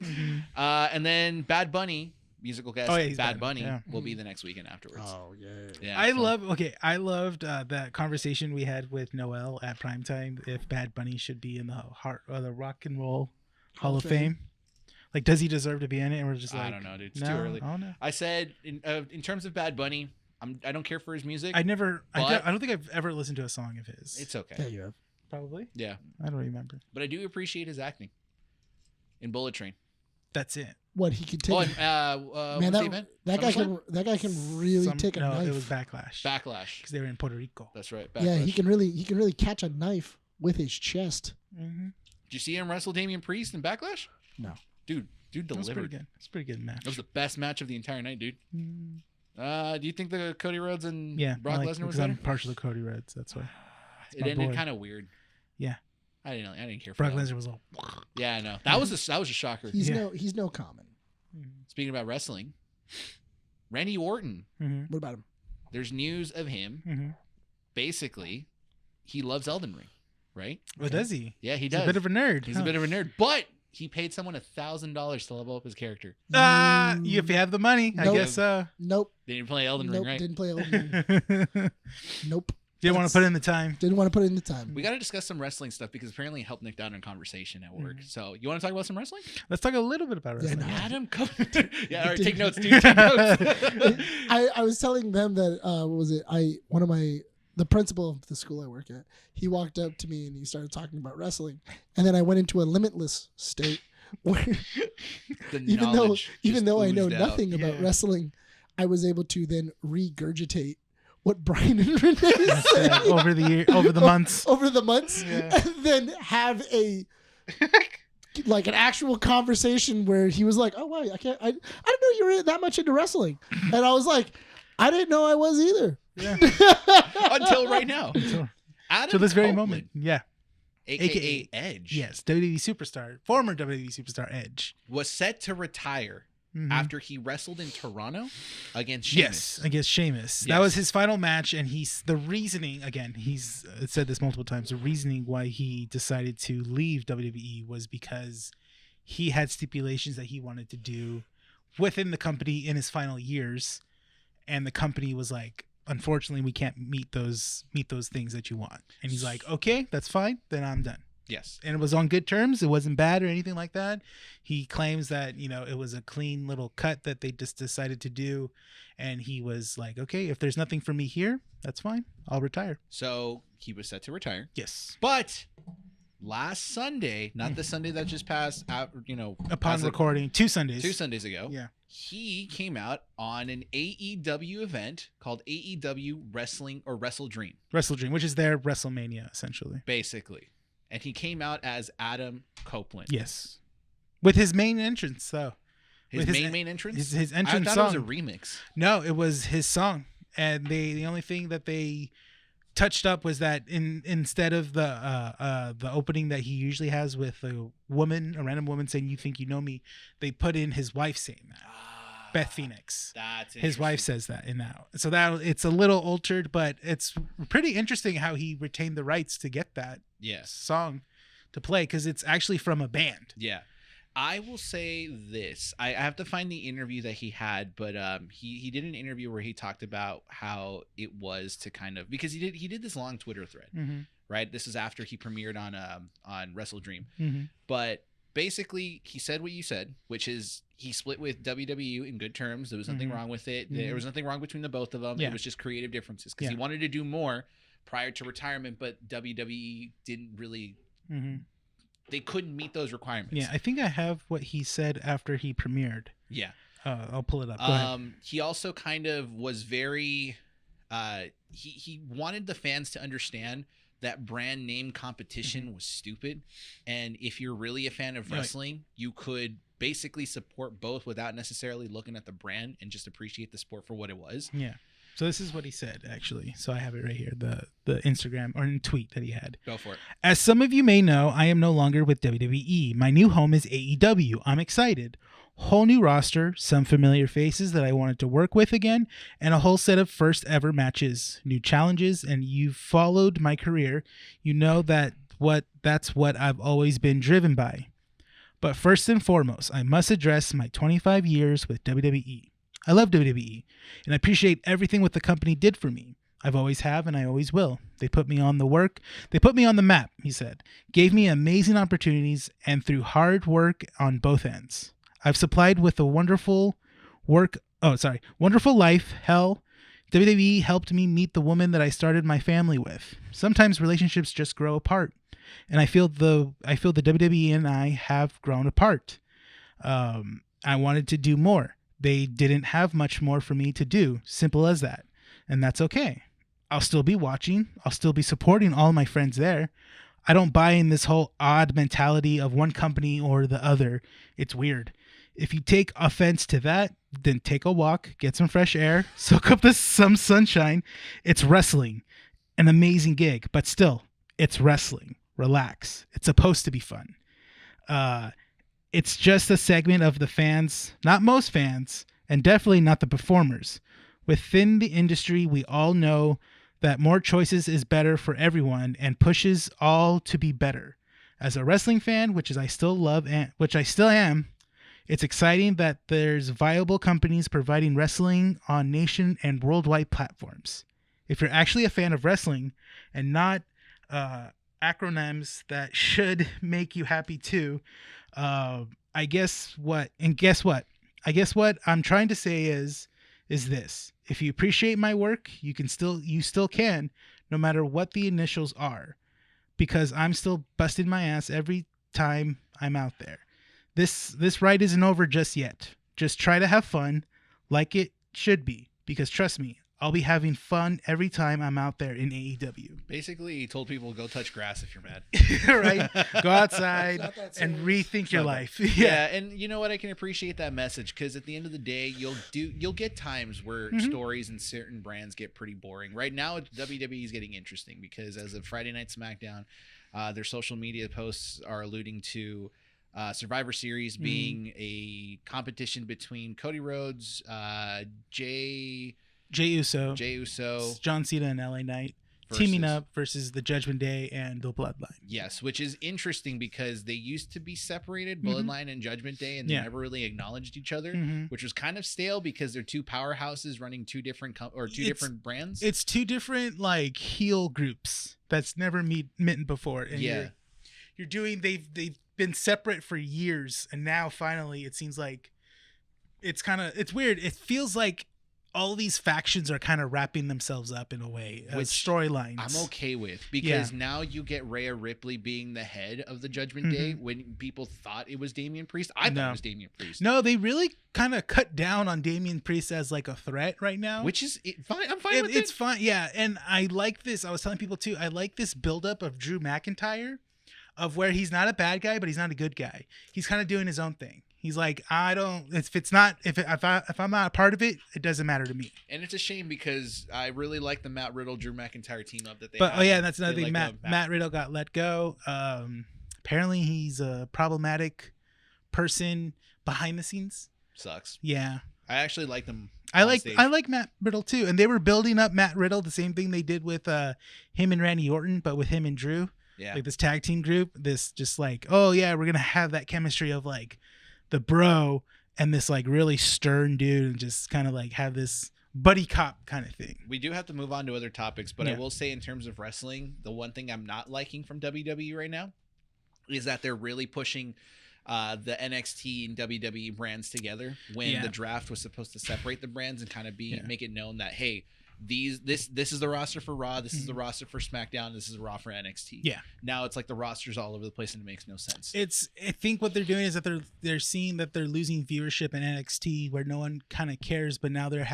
And then Bad Bunny, musical guest Oh, yeah, he's Bad Bad, Bunny, yeah. will be the next weekend afterwards. yeah. Yeah, I so- loved that conversation we had with Noel at primetime if Bad Bunny should be in the the Rock and Roll Hall of Fame. Like, does he deserve to be in it? And we're just like, I don't know, dude. It's no, too early. I don't know. I said in terms of Bad Bunny, I don't care for his music. I But- don't think I've ever listened to a song of his. It's okay. Yeah, you have. Probably. Yeah, I don't remember. but I do appreciate his acting in Bullet Train. That's it. What he could take. Oh, and Man, what's the event? that guy SummerSlam? can really take a no, knife. it was Backlash. Backlash. Because they were in Puerto Rico. That's right. Yeah, he Backlash. can really catch a knife with his chest. Mm-hmm. Did you see him wrestle Damian Priest in Backlash? No. Dude That was pretty delivered. good. It's a pretty good match. That was the best match of the entire night, dude. Mm. Do you think the Cody Rhodes and Yeah, Brock Lesnar was better? I'm partial to Cody Rhodes. That's why. It ended kind of weird. Yeah. I didn't care for Brock that. Lesnar was all. Yeah, I know. That was a shocker. He's no common. Speaking about wrestling, Randy Orton. Mm-hmm. What about him? There's news of him. Basically, he loves Elden Ring, right? Well, does he? Yeah, he He's does. a bit of a nerd. He's a bit of a nerd, but he paid someone $1,000 to level up his character. If you have the money, I Nope. guess so. Nope. They didn't play Elden Ring, right? Didn't play Elden Ring. Nope. Didn't want to put in the time. Didn't want to put in the time. We got to discuss some wrestling stuff because apparently it helped Nick out in conversation at work. So you want to talk about some wrestling? Let's talk a little bit about wrestling. no. Adam, come. Yeah, all right, take notes, dude. Take notes. I was telling them that what was it? The principal of the school I work at, he walked up to me and he started talking about wrestling, and then I went into a limitless state where even though I know nothing about wrestling, I was able to then regurgitate what Bryan and Rene said over the months, and then have like an actual conversation where he was like, "Oh wow, I didn't know you were that much into wrestling," and I was like, "I didn't know I was either." Yeah. Until right now. Adam To this very Copeland, moment. Yeah. AKA Edge. Yes, WWE superstar, former WWE superstar Edge. Was set to retire after he wrestled in Toronto against Sheamus. Yes, against Sheamus. That was his final match, and the reasoning, again, he's said this multiple times, the reasoning why he decided to leave WWE was because he had stipulations that he wanted to do within the company in his final years, and the company was like, unfortunately, we can't meet those things that you want. And he's like, okay, that's fine, then I'm done. Yes. And it was on good terms. It wasn't bad or anything like that. He claims that, it was a clean little cut that they just decided to do. And he was like, okay, if there's nothing for me here, that's fine. I'll retire. So he was set to retire. Yes. But last Sunday, not the Sunday that just passed out, upon recording 2 Sundays ago. Yeah. He came out on an AEW event called AEW Wrestling or Wrestle Dream. Wrestle Dream, which is their WrestleMania, essentially. Basically. And he came out as Adam Copeland. Yes. With his main entrance, though. His main entrance? His entrance song. I thought it was a remix. No, it was his song. And the only thing that they touched up was that instead of the opening that he usually has with a random woman saying, "You think you know me," they put in his wife saying that. Beth Phoenix. That's his wife says that in that. So that it's a little altered, but it's pretty interesting how he retained the rights to get that song to play, because it's actually from a band. Yeah. I will say this. I have to find the interview that he had, but he did an interview where he talked about how it was to kind of, because he did this long Twitter thread, right? This is after he premiered on Wrestle Dream. But basically, he said what you said, which is he split with WWE in good terms. There was nothing wrong with it. There was nothing wrong between the both of them. It was just creative differences because he wanted to do more prior to retirement, but WWE didn't really... They couldn't meet those requirements. Yeah, I think I have what he said after he premiered. Yeah. I'll pull it up. Go ahead. He also kind of was very... he wanted the fans to understand that brand name competition was stupid. And if you're really a fan of wrestling, you could basically support both without necessarily looking at the brand and just appreciate the sport for what it was. Yeah. So this is what he said, actually. So I have it right here, the Instagram or tweet that he had. Go for it. As some of you may know, I am no longer with WWE. My new home is AEW. I'm excited. Whole new roster, some familiar faces that I wanted to work with again, and a whole set of first ever matches, new challenges, and you've followed my career. You know that's what I've always been driven by. But first and foremost, I must address my 25 years with WWE. I love WWE, and I appreciate everything what the company did for me. I've always have, and I always will. They put me on the map, he said. Gave me amazing opportunities, and through hard work on both ends. I've supplied with a wonderful life, hell. WWE helped me meet the woman that I started my family with. Sometimes relationships just grow apart, and I feel the WWE and I have grown apart. I wanted to do more. They didn't have much more for me to do. Simple as that. And that's okay. I'll still be watching. I'll still be supporting all my friends there. I don't buy in this whole odd mentality of one company or the other. It's weird. If you take offense to that, then take a walk, get some fresh air, soak up some sunshine. It's wrestling, an amazing gig, but still, it's wrestling. Relax. It's supposed to be fun. It's just a segment of the fans, not most fans, and definitely not the performers. Within the industry, we all know that more choices is better for everyone and pushes all to be better. As a wrestling fan, which I still love and which I still am, it's exciting that there's viable companies providing wrestling on nation and worldwide platforms. If you're actually a fan of wrestling and not acronyms that should make you happy too, I guess what I'm trying to say is this: if you appreciate my work, you still can, no matter what the initials are, because I'm still busting my ass every time I'm out there. This ride isn't over just yet. Just try to have fun like it should be, because trust me, I'll be having fun every time I'm out there in AEW. Basically, he told people go touch grass if you're mad. Right? Go outside and rethink your life. Yeah, and you know what? I can appreciate that message, because at the end of the day, you'll get times where stories and certain brands get pretty boring. Right now, WWE is getting interesting because as of Friday Night SmackDown, their social media posts are alluding to Survivor Series being a competition between Cody Rhodes, Jey Uso, John Cena and LA Knight teaming up versus the Judgment Day and the Bloodline. Yes, which is interesting because they used to be separated, Bloodline and Judgment Day, and they never really acknowledged each other, which was kind of stale because they're two powerhouses running two different different brands. It's two different like heel groups that's never met before. And you're doing they've been separate for years, and now finally it seems like it's weird. It feels like all these factions are kind of wrapping themselves up in a way as storylines. I'm okay with, because now you get Rhea Ripley being the head of the Judgment Day when people thought it was Damian Priest. I thought it was Damian Priest. No, they really kind of cut down on Damian Priest as like a threat right now, which is fine. I'm fine with it. It's fine, yeah. And I like this. I was telling people too. I like this buildup of Drew McIntyre, of where he's not a bad guy, but he's not a good guy. He's kind of doing his own thing. He's like, if I'm not a part of it, it doesn't matter to me. And it's a shame because I really like the Matt Riddle, Drew McIntyre team up that they. But that's another thing. Matt Riddle got let go. Apparently he's a problematic person behind the scenes. Sucks. Yeah. I actually like them. I like Matt Riddle too, and they were building up Matt Riddle the same thing they did with him and Randy Orton, but with him and Drew. Yeah. Like this tag team group. This just like, oh yeah, we're gonna have that chemistry of like the bro and this like really stern dude, and just kind of like have this buddy cop kind of thing. We do have to move on to other topics, but I will say in terms of wrestling, the one thing I'm not liking from WWE right now is that they're really pushing the NXT and WWE brands together when the draft was supposed to separate the brands and kind of make it known that, hey, this is the roster for Raw, this is the roster for SmackDown, this is the Raw for NXT. Yeah. Now it's like the roster's all over the place and it makes no sense. I think what they're doing is that they're seeing that they're losing viewership in NXT where no one kind of cares, but now they're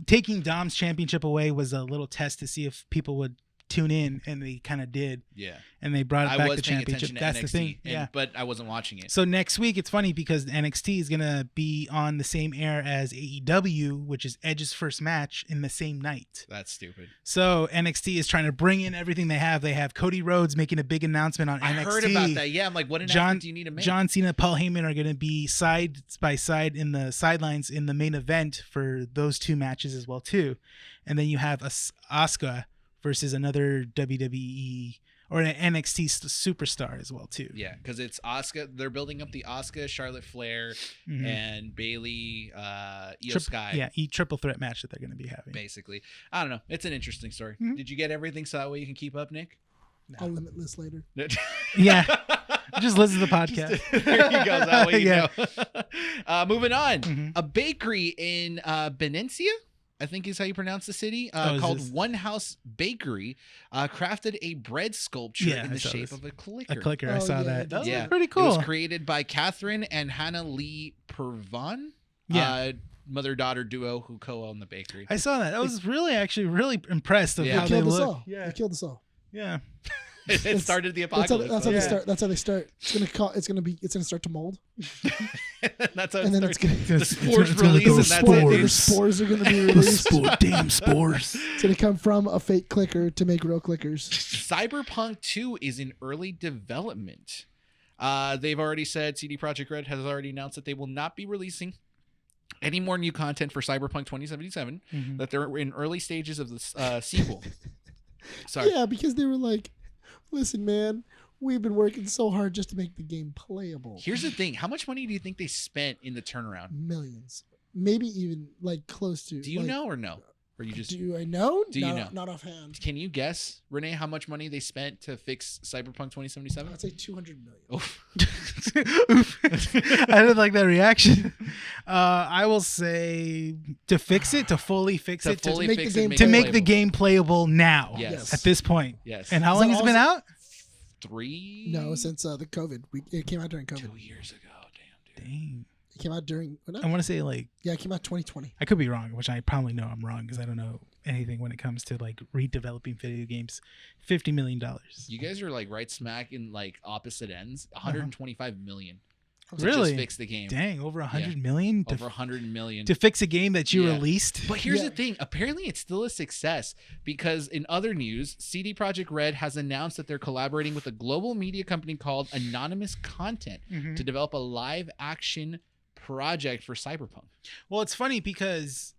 taking Dom's championship away was a little test to see if people would tune in, and they kind of did. Yeah. And they brought it back the championship. That's NXT, the thing. But I wasn't watching it. So next week, it's funny because NXT is going to be on the same air as AEW, which is Edge's first match in the same night. That's stupid. So NXT is trying to bring in everything they have. They have Cody Rhodes making a big announcement on NXT. I heard about that. Yeah. I'm like, what announcement do you need to make? John Cena, Paul Heyman are going to be side by side in the sidelines in the main event for those two matches as well too. And then you have Asuka versus another WWE or an NXT superstar as well too. Yeah, because it's Asuka. They're building up the Asuka, Charlotte Flair, and Bayley, Io Sky. Yeah, triple threat match that they're going to be having. Basically, I don't know. It's an interesting story. Did you get everything so that way you can keep up, Nick? No. I'll limit this later. Yeah, just listen to the podcast. There you go. That way you know. Moving on, a bakery in Venecia, I think is how you pronounce the city, called One House Bakery, crafted a bread sculpture in the shape of a clicker. A clicker, I saw that. That was pretty cool. It was cool. created by Catherine and Hannah Lee Pervan, mother-daughter duo who co-own the bakery. I saw that. I was really impressed of how they look. They killed us all. Yeah. It started the That's apocalypse. how they start. That's how they start. It's gonna start to mold. That's how And then it it's starts. gonna The spores gonna release, go and that's spores. it. the spores are gonna be released. Damn spores. It's gonna come from a fake clicker to make real clickers. Cyberpunk 2 is in early development. They've already said CD Projekt Red has already announced that they will not be releasing any more new content for Cyberpunk 2077. That they're in early stages of the sequel. Sorry. Yeah, because they were like, listen, man, we've been working so hard just to make the game playable. Here's the thing: how much money do you think they spent in the turnaround? Millions, maybe even like close to. Do you know or no? Or you just Do I know? Do you know? Not offhand. Can you guess, Rene, how much money they spent to fix Cyberpunk 2077? I'd say 200 million. Oof. I didn't like that reaction. I will say to fix it, to fully fix To it, fully make fix the it, game make to it make the playable. game playable now. Yes. At this point. Yes. And how Is long that has it been also- out? 3 No, since the COVID, it came out during COVID. 2 years ago. Damn, dude. Dang. It came out during. Well, I no, want to say like yeah, it came out 2020. I could be wrong, which I probably know I'm wrong because I don't know anything when it comes to like redeveloping video games. $50 million. You guys are like right smack in like opposite ends. 125 million to Really? just fix the game. Dang, over 100 million Over 100 million. to fix a game that you Yeah. released. But here's Yeah. the thing. Apparently, it's still a success because in other news, CD Projekt Red has announced that they're collaborating with a global media company called Anonymous Content to develop a live action project for Cyberpunk. Well, it's funny because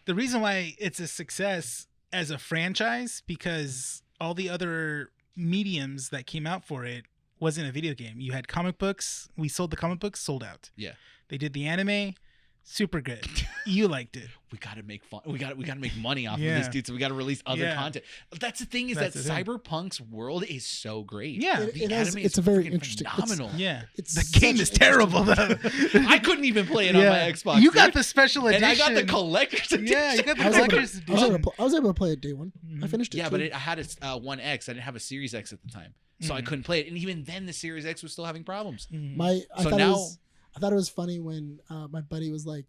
the reason why it's a success as a franchise because all the other mediums that came out for it wasn't a video game. You had comic books. We sold the comic books, sold out. Yeah. They did the anime, super good. You liked it. We gotta make fun. We gotta make money off of Yeah. this, dude. So we gotta release other Yeah. content. That's the thing is That's that the thing. Cyberpunk's world is so great. Yeah. The has- anime it's is a very freaking interesting- it's- phenomenal. Yeah. It's The game such is an terrible though. I couldn't even play it on my Xbox. You got dude. the special edition. and I got the collector's edition. Yeah, you got the I was able collector's to- edition. I was able to play it day one. I Mhm. finished it. Yeah, too. but I had a 1X. I didn't have a Series X at the time, so I Mhm. couldn't play it. And even then, the Series X was still having problems. Mhm. I So thought now- I thought it was funny when my buddy was like,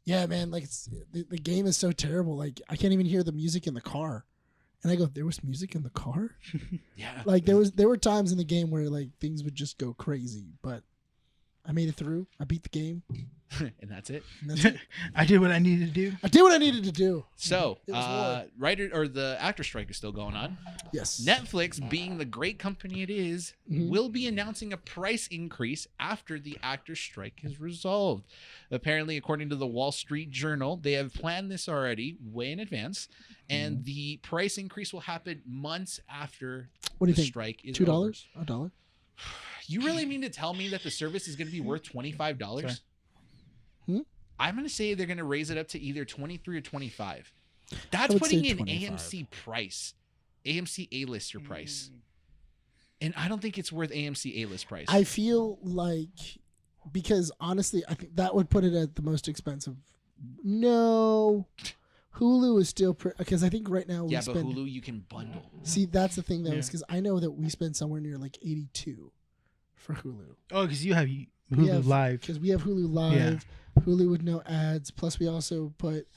"Yeah, man, like the game is so terrible. Like I can't even hear the music in the car." And I go, "There was music in the car?" Yeah. Like there were times in the game where like things would just go crazy, but I made it through. I beat the game. And that's it. And that's it. I did what I needed to do. I did what I needed to do. So, It was war. writer or the actor strike is still going on. Yes. Netflix, being the great company it is, Mhm. will be announcing a price increase after the actor strike is resolved. Apparently, according to the Wall Street Journal, they have planned this already way in advance, and the price increase will happen months after What do you the think? strike is $2? $1? You really mean to tell me that the service is going to be worth $25? Sorry. I'm going to say they're going to raise it up to either 23 or 25. That's would putting say in 25. AMC price, AMC A-lister price. And I don't think it's worth AMC A-list price. I feel like because honestly, I think that would put it at the most expensive. No, Hulu is still because I think right now we yeah, but spend. Hulu you can bundle. See, that's the thing though, Yeah. is because I know that we spend somewhere near like 82 for Hulu. Oh, because you have We Hulu have- Live. Because we have Hulu Live, Hulu with no ads. Plus, we also put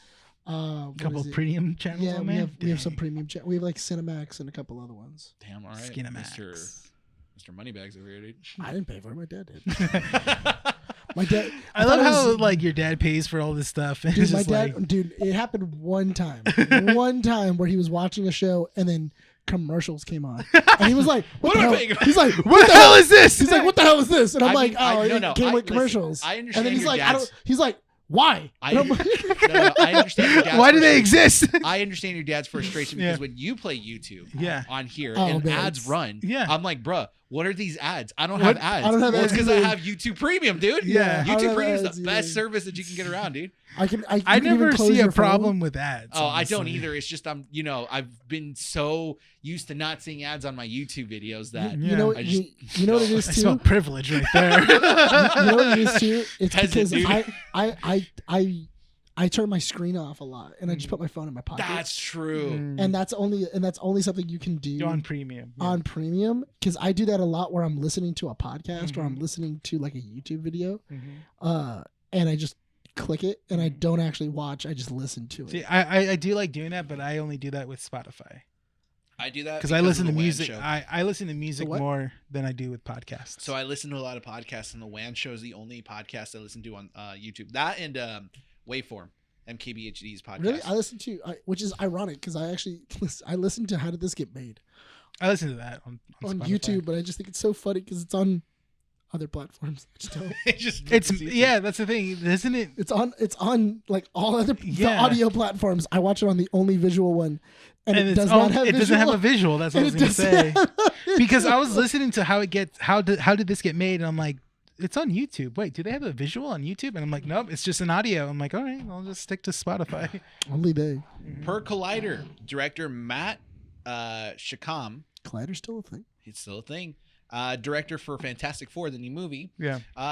A what couple is of it? premium channels Yeah, on we there. have some Dang. premium. We have like Cinemax and a couple other ones. Damn, all right. Skinemax. Mr. Moneybags over here, dude. I didn't pay for it. My dad did. My dad. I thought love it how was- like your dad pays for all this stuff. And Dude, it's my just dad, like, dude, it happened one time. One time where he was watching a show and then commercials came on. And he was like, What the am I hell? paying for? He's like, what the hell is this? He's like, what the hell is this? And I'm I like, mean, I- oh, no, it came with listen, commercials. I And understand then he's your like, dad's- he's like, why? I, And I'm no, like- no, I understand your dad's Why do they frustration. exist? I understand your dad's frustration because Yeah. when you play YouTube Yeah. on here Oh, and man, ads it's- run, Yeah. I'm like, bruh, what are these ads? I don't What? have ads. I don't have well, it's ads because I either. have YouTube Premium, dude. Yeah. I don't YouTube have Premium is ads the best either. service that you can get around, dude. I I you can even never close see a your phone. problem with ads. Oh, I don't honestly. either. It's just I've been so used to not seeing ads on my YouTube videos that Yeah. You know, I just- you know what it is I too. smell privilege right there. You know what it is too. It's Peasant, because dude. I turn my screen off a lot and I just put my phone in my pocket. that's true. and that's only something you can do You're on premium. Yeah. on premium, because I do that a lot where I'm listening to a podcast or I'm listening to like a YouTube video, and I just click it and I don't actually watch, I just listen to it. See, I do like doing that, but I only do that with Spotify. I do that because I listen to of the WAN music. show. I listen to music what? more than I do with podcasts. So I listen to a lot of podcasts, and the WAN show is the only podcast I listen to on YouTube. That and Waveform, MKBHD's podcast. Really, I listen to, which is ironic because I actually listen to How Did This Get Made I listen to that on Spotify. YouTube, but I just think it's so funny because it's on other platforms. I just don't. That's the thing, isn't it? It's on like all other the Yeah. audio platforms. I watch it on the only visual one, and it it's does not have. It doesn't have a visual. That's what I was gonna say. Because I was listening. listening to how did this get made, and I'm like, it's on YouTube. Wait, do they have a visual on YouTube? And I'm like, nope, it's just an audio. I'm like, all right, I'll just stick to Spotify. Only they. Per Collider, director Matt Shakam. Collider's still a thing. It's still a thing. Director for Fantastic Four, the new movie,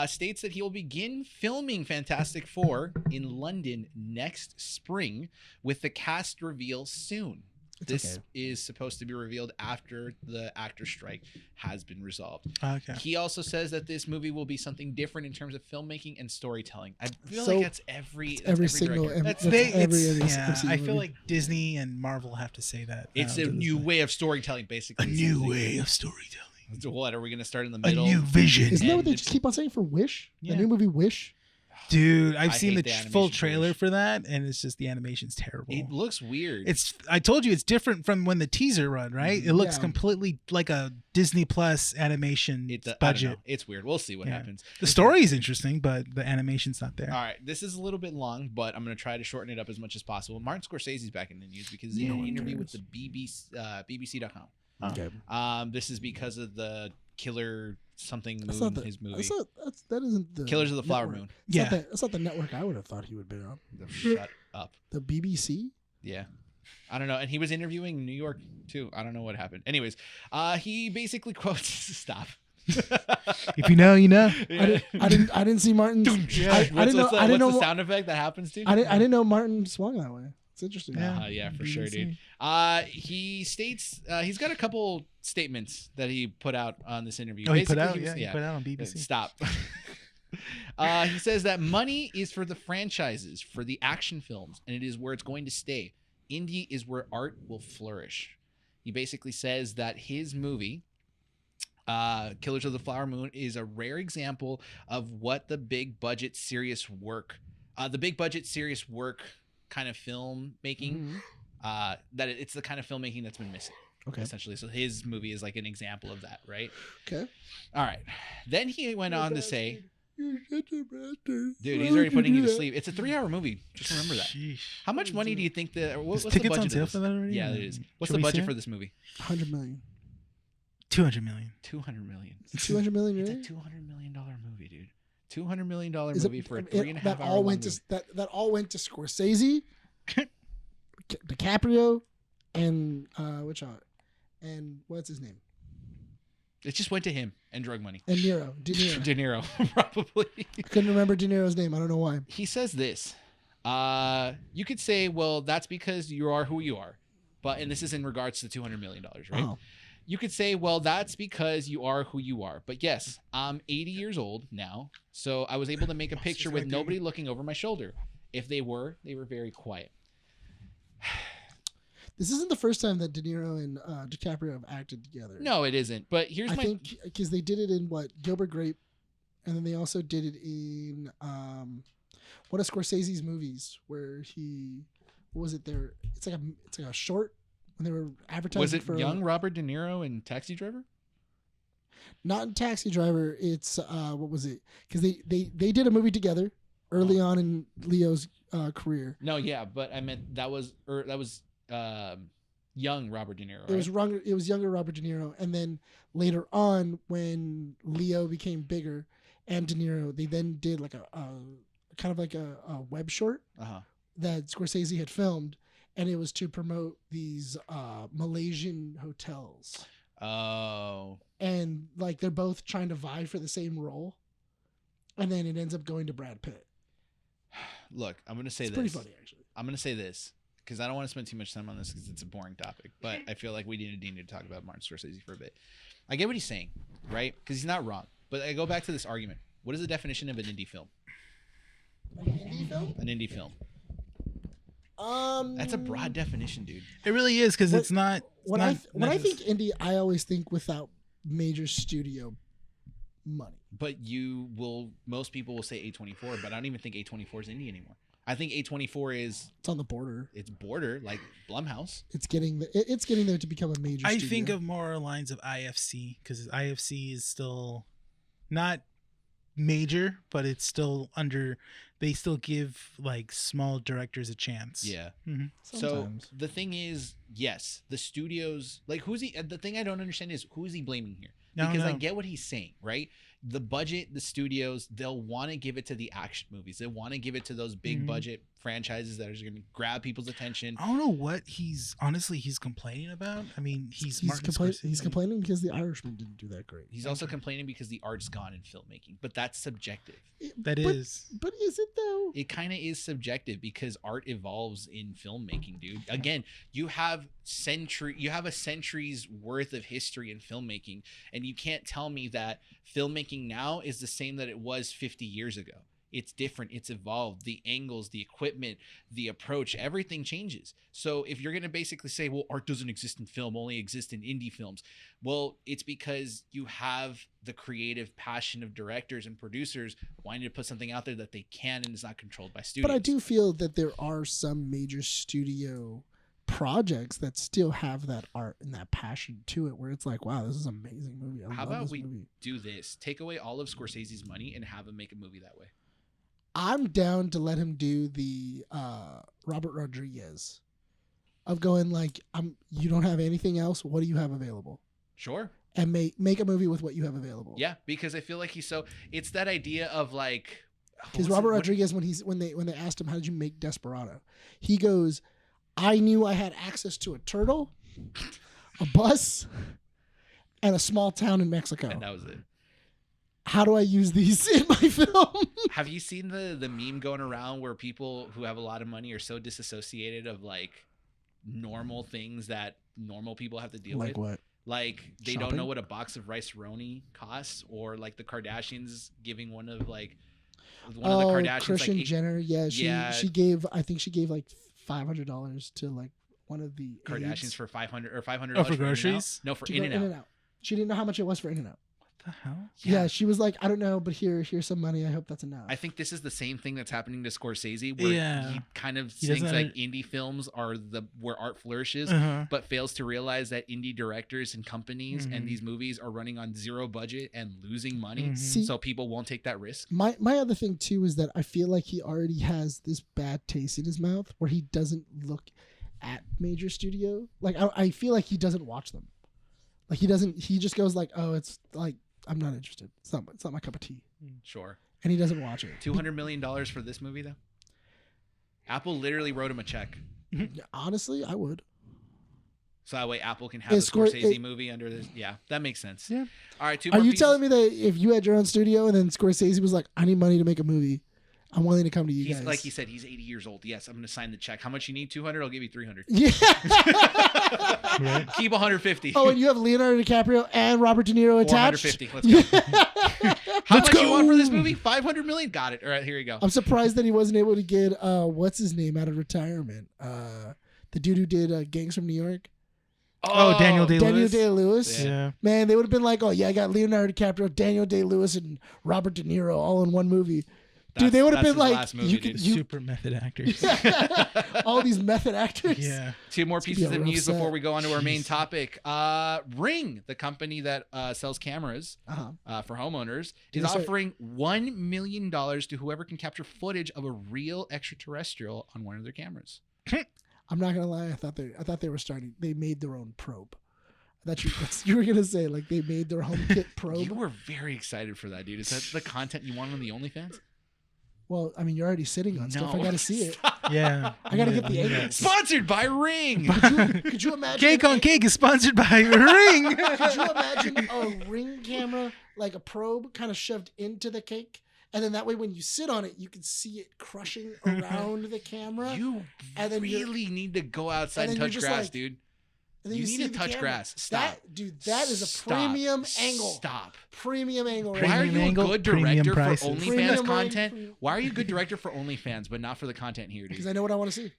states that he will begin filming Fantastic Four in London next spring, with the cast reveal soon. This is supposed to be revealed after the actor strike has been resolved. Okay. He also says that this movie will be something different in terms of filmmaking and storytelling. I feel like that's every single. director. I feel like Disney and Marvel have to say that. It's a new way of storytelling, basically. A new way of storytelling. What are we going to start in the middle? A new vision. Isn't that what they just keep on saying for Wish? Yeah. The new movie Wish. Dude, I've seen hate the the full animation trailer Wish. for that, and it's just the animation's terrible. It looks weird. I told you it's different from when the teaser run, right? It looks completely like a Disney Plus animation I don't budget. know. It's weird. We'll see what happens. The story is interesting, but the animation's not there. All right, this is a little bit long, but I'm going to try to shorten it up as much as possible. Martin Scorsese's back in the news because he had an interview with the BBC.com. Okay. This is because of the Killer something That's moon, not the, his movie. that isn't the Killers of the Flower network. Moon. That's not the network I would have thought he would be on. Shut up. The BBC? Yeah. I don't know. And he was interviewing in New York too. I don't know what happened. Anyways, he basically quotes stop. If you know, you know. Yeah. I didn't see Martin. I didn't know. I didn't know the sound effect that happens to. I didn't know Martin swung that way. It's interesting. Yeah, for sure, dude. He states he's got a couple statements that he put out on this interview. He put Basically, out, he put out on BBC. Stop. He says that money is for the franchises, for the action films, and it is where it's going to stay. Indie is where art will flourish. He basically says that his movie, Killers of the Flower Moon, is a rare example of what the big budget serious work kind of film making, that it's the kind of filmmaking that's been missing. Okay. Essentially. So his movie is like an example of that, right? Okay. All right. Then he went on to say, You're such a bastard. dude, he's already putting you to sleep. It's a 3-hour movie. Just remember that. Sheesh. How much money do you think what's the tickets budget on sale of this? for that already? Yeah, it is. What's Should the we budget see for it? this movie? 100 million. 200 million. 200 million. 200 million. It's a Really? $200 million movie, dude. $200 million Is movie for a 3.5 that hour all long went movie. to that all went to Scorsese, DiCaprio, and and what's his name? It just went to him and drug money. And De Niro. De Niro, probably. I couldn't remember De Niro's name. I don't know why. He says this. You could say, well, that's because you are who you are. And this is in regards to $200 million, right? Oh. You could say, well, that's because you are who you are. But yes, I'm 80 years old now, so I was able to make a picture with nobody looking over my shoulder. If they were very quiet. This isn't the first time that De Niro and DiCaprio have acted together. No, it isn't. But I think because they did it in Gilbert Grape, and then they also did it in one of Scorsese's movies where what was it there? It's like a short when they were advertising. Was it for young Robert De Niro in Taxi Driver? Not in Taxi Driver. It's what was it? Because they did a movie together early on in Leo's career. No, yeah, but I meant that was young Robert De Niro. Right? It was younger Robert De Niro, and then later on when Leo became bigger and De Niro, they then did like a kind of like a web short that Scorsese had filmed, and it was to promote these Malaysian hotels. Oh. And like they're both trying to vie for the same role, and then it ends up going to Brad Pitt. Look, I'm gonna say it's this. Pretty funny, actually. I'm gonna say this because I don't want to spend too much time on this because it's a boring topic. But I feel like we need to talk about Martin Scorsese for a bit. I get what he's saying, right? Because he's not wrong. But I go back to this argument. What is the definition of an indie film? An indie film? An indie film. That's a broad definition, dude. It really is because it's not. when I think indie, I always think without major studio money. But most people will say A24, but I don't even think A24 is indie anymore. I think A24 is... It's on the border. It's border, like Blumhouse. It's getting there to become a major studio. I think of more lines of IFC, because IFC is still not major, but it's still under... They still give, like, small directors a chance. Yeah. Mm-hmm. So the thing is, yes, the studios... Like, the thing I don't understand is, who is he blaming here? Because I get what he's saying, right? The budget, the studios, they'll want to give it to the action movies. They want to give it to those big budget franchises that are going to grab people's attention. I don't know what he's complaining about. I mean, he's complaining because The Irishman didn't do that great. He's also complaining because the art's gone in filmmaking, but that's subjective. But is it though? It kind of is subjective because art evolves in filmmaking, dude. Again, you have a century's worth of history in filmmaking, and you can't tell me that filmmaking now is the same that it was 50 years ago. It's different. It's evolved. The angles, the equipment, the approach, everything changes. So if you're going to basically say, well, art doesn't exist in film, only exists in indie films. Well, it's because you have the creative passion of directors and producers wanting to put something out there that they can and is not controlled by studios. But I do feel that there are some major studio projects that still have that art and that passion to it, where it's like, wow, this is an amazing movie. How about we do this? Take away all of Scorsese's money and have him make a movie that way. I'm down to let him do the Robert Rodriguez of going like, you don't have anything else. What do you have available? Sure. And make a movie with what you have available. Yeah, because I feel like it's that idea of like, because Robert Rodriguez, when they asked him, how did you make Desperado? He goes, I knew I had access to a turtle, a bus, and a small town in Mexico. And that was it. How do I use these in my film? Have you seen the meme going around where people who have a lot of money are so disassociated of like normal things that normal people have to deal with? Like what? Like they Shopping? don't know what a box of rice roni costs, or like the Kardashians giving one of the Kardashians, Christian like Jenner. She gave like $500 to like one of the Kardashians aides. for $500 for groceries. No, for to go In-N-Out. She didn't know how much it was for In-N-Out. The hell? Yeah, she was like, I don't know, but here's some money. I hope that's enough. I think this is the same thing that's happening to Scorsese, where he kind of thinks like indie films are where art flourishes, but fails to realize that indie directors and companies and these movies are running on zero budget and losing money, so people won't take that risk. My other thing too is that I feel like he already has this bad taste in his mouth where he doesn't look at major studio. Like I feel like he doesn't watch them. Like he doesn't. He just goes like, oh, it's like, I'm not interested. It's not my cup of tea. Sure. And he doesn't watch it. $200 million for this movie, though? Apple literally wrote him a check. Honestly, I would. So that way Apple can have a Scorsese movie under this. Yeah, that makes sense. Yeah. All right, Are you telling me that if you had your own studio and then Scorsese was like, I need money to make a movie, I'm willing to come to you guys. Like he said, he's 80 years old. Yes, I'm going to sign the check. How much you need? 200? I'll give you 300. Yeah. Keep 150. Oh, and you have Leonardo DiCaprio and Robert De Niro attached? 450. Let's go. How much you want for this movie? 500 million? Got it. All right, here you go. I'm surprised that he wasn't able to get, what's his name, out of retirement. The dude who did Gangs from New York. Oh, Daniel Day-Lewis. Yeah. Man, they would have been like, oh, yeah, I got Leonardo DiCaprio, Daniel Day-Lewis, and Robert De Niro all in one movie. Dude, they would have been like, super method actors. All these method actors. Yeah. Two more pieces of news before we go on to our main topic. Ring, the company that sells cameras for homeowners, is offering $1 million to whoever can capture footage of a real extraterrestrial on one of their cameras. I'm not gonna lie. I thought they were starting. They made their own probe. You were gonna say like they made their HomeKit probe. You were very excited for that, dude. Is that the content you want on the OnlyFans? Well, I mean, you're already sitting on stuff. I got to see it. Yeah. I got to get the angles. Sponsored by Ring. Could you imagine? Cake on Cake is sponsored by Ring. Could you imagine a Ring camera, like a probe, kind of shoved into the cake? And then that way, when you sit on it, you can see it crushing around the camera. You really need to go outside and touch grass, dude. You need to touch grass. Stop. That is a premium angle. Stop. Premium angle. Why are you a good director for OnlyFans content? Premium. Why are you a good director for OnlyFans, but not for the content here, dude? Because I know what I want to see.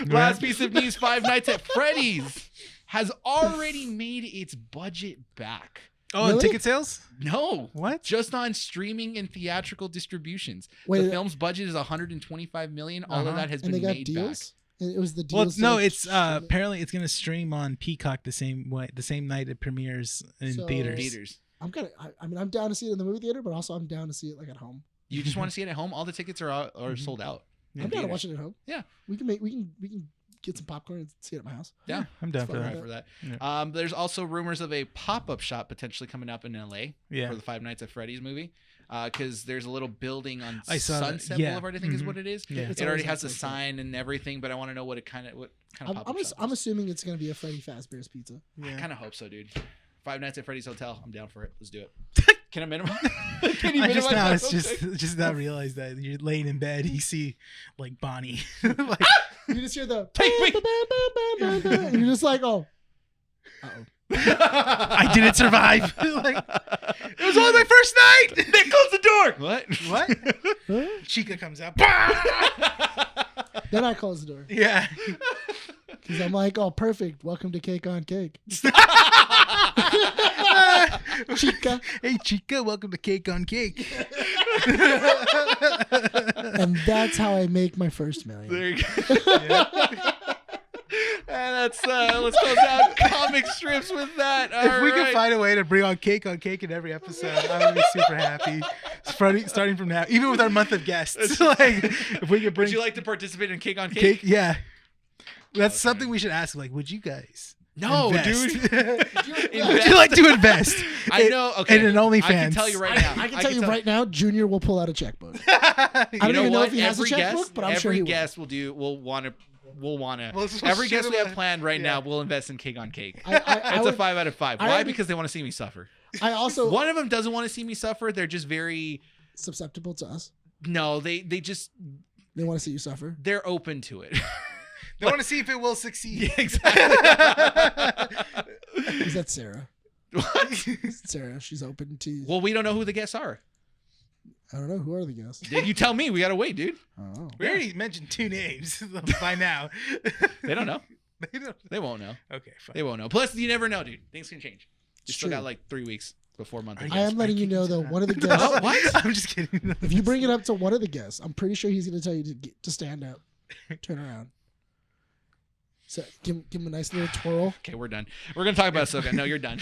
Last piece of news: Five Nights at Freddy's has already made its budget back. Oh, Really? and ticket sales? No, What? just on streaming and theatrical distributions. Wait, The film's budget is 125 million. All of that has and been they got made deals. And it was the Well, deals. no, to, like, it's stream it? apparently it's gonna stream on Peacock the same night it premieres in So- theaters. Theaters. I mean, I'm down to see it in the movie theater, but also I'm down to see it like at home. You just want to see it at home? All the tickets are sold out. Yeah. I'm down to Theaters. watch it at home. Yeah. we can get some popcorn and see it at my house. Yeah, I'm down for fun. that. for that. Yeah. There's also rumors of a pop-up shop potentially coming up in LA Yeah. for the Five Nights at Freddy's movie. Because there's a little building on I saw that. Sunset Yeah. Boulevard, I think is Mhm. what it is. Yeah. It's It already always has a like that. sign and everything, but I want to know what kind of pop-up I'm shop is. assuming it's gonna be a Freddy Fazbear's Pizza. I Yeah. kind of hope so, dude. Five Nights at Freddy's Hotel. I'm down for it. Let's do it. Can I minimize? Can you I just minimize now that it's real quick? just now realize that you're laying in bed, you see like Bonnie. Like, You just hear the Take me. and you're just like, oh, I didn't survive. Like, it was only my first night. Nick, close the door. What? What? huh? Chica comes out. Then I close the door Yeah. because I'm like, oh, perfect. Welcome to Cake on Cake, Chica. Hey, Chica, welcome to Cake on Cake. And that's how I make my first million. There you go. And that's let's close out comic strips with that. If we All right. can find a way to bring on Cake in every episode, I would be super happy. Starting from now, even with our month of guests, like if we could bring Would you like to participate in Cake on Cake? Cake, yeah, that's Okay. something we should ask. Like, would you guys? No, invest? dude. Would you like to invest? I know. Okay. in an OnlyFans. I can tell you right now. I can tell you right now, Junior will pull out a checkbook. I don't You know even know what? if he has a Every checkbook, guest, but I'm sure he every will. guest will want to. We'll Every shoot guest we him have a- planned right yeah. now will invest in Cake on Cake. I It's a would- 5 out of 5. I Why? already- Because they want to see me suffer. I also One of them doesn't want to see me suffer. They're just very susceptible to us. no. They just They want to see you suffer. they're open to it. They want to see if it will succeed. Yeah, exactly. Is that Sarah? What? Sarah, she's open to. Well, we don't know who the guests are. I don't know who are the guests. You tell me. We gotta wait, dude. Oh, We already mentioned 2 names by now. They don't know. They don't. They won't know. Okay, fine. They won't know. Plus, you never know, dude. Things can change. You It's still true. got like 3 weeks before month. Are of I guests. am letting you know though. One of the Oh, guests. what? I'm just kidding. If you bring it up to one of the guests, I'm pretty sure he's going to tell you to stand up, turn around. So give him a nice little twirl, Okay, we're done. We're gonna talk about Ahsoka. No, you're done.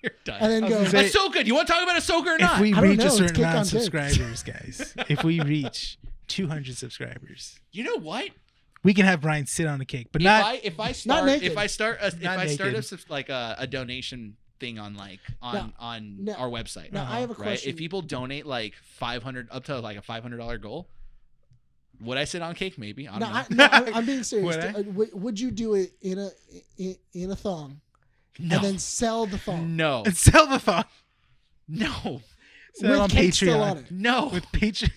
You're done. and then I was go. gonna say- Ahsoka. Do you want to talk about Ahsoka or not? If we I don't reach know, a it's certain Cake amount of on Cake. subscribers, guys, if we reach 200 subscribers, You know what? we can have Brian sit on a cake, but If not. I start naked. if I start a, Not naked. like a donation thing on No. our website. Now I have a Right? question. If people donate like 500 up to like a $500 goal, would I sit on cake? Maybe. I don't know. I'm being serious. Would I? Would you do it in a thong No. and then sell the thong No. And sell the thought. No. Sell with on cake still Patreon. on it? No. With Patreon.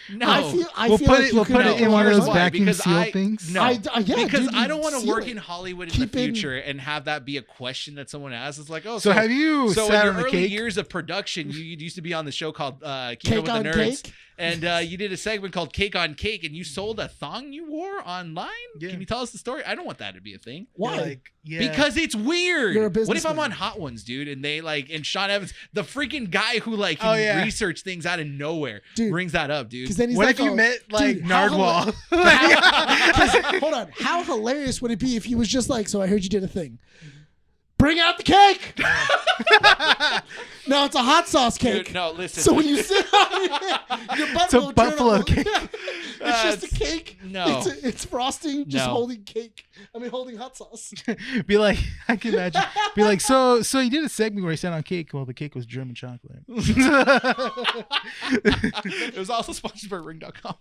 No. I We'll feel put like it. you We'll could put it in one of Here's those why, vacuum because seal I- things. No. yeah, because dude, I don't want to seal work it. in Hollywood in Keep the in- future and have that be a question that someone asks. It's like, oh, So have you So in sat your on the early cake? years of production, you used to be on the show called Keep Cake It With on the Nerds. Cake? And you did a segment called Cake on Cake, and you sold a thong you wore online? Yeah. Can you tell us the story? I don't want that to be a thing. Why? You're like, yeah. Because it's weird. You're a What if I'm businessman. on Hot Ones, dude, and they like, and Sean Evans, the freaking guy who like Oh, can yeah. research things out of nowhere, Dude. brings that up, dude. Because then he's what like, if you oh, met like dude, how Nardwall? Hold on. How hilarious would it be if he was just like, so I heard you did a thing. Bring out the cake. No, it's a hot sauce cake. Dude, no, listen. So when you sit on it, your butt It's a will turn buffalo over. cake. It's just a cake. no. It's frosting, just No. holding cake. Holding hot sauce. Be like, I can imagine. Be like, so you did a segment where you sat on cake. Well, the cake was German chocolate. It was also sponsored by Ring.com.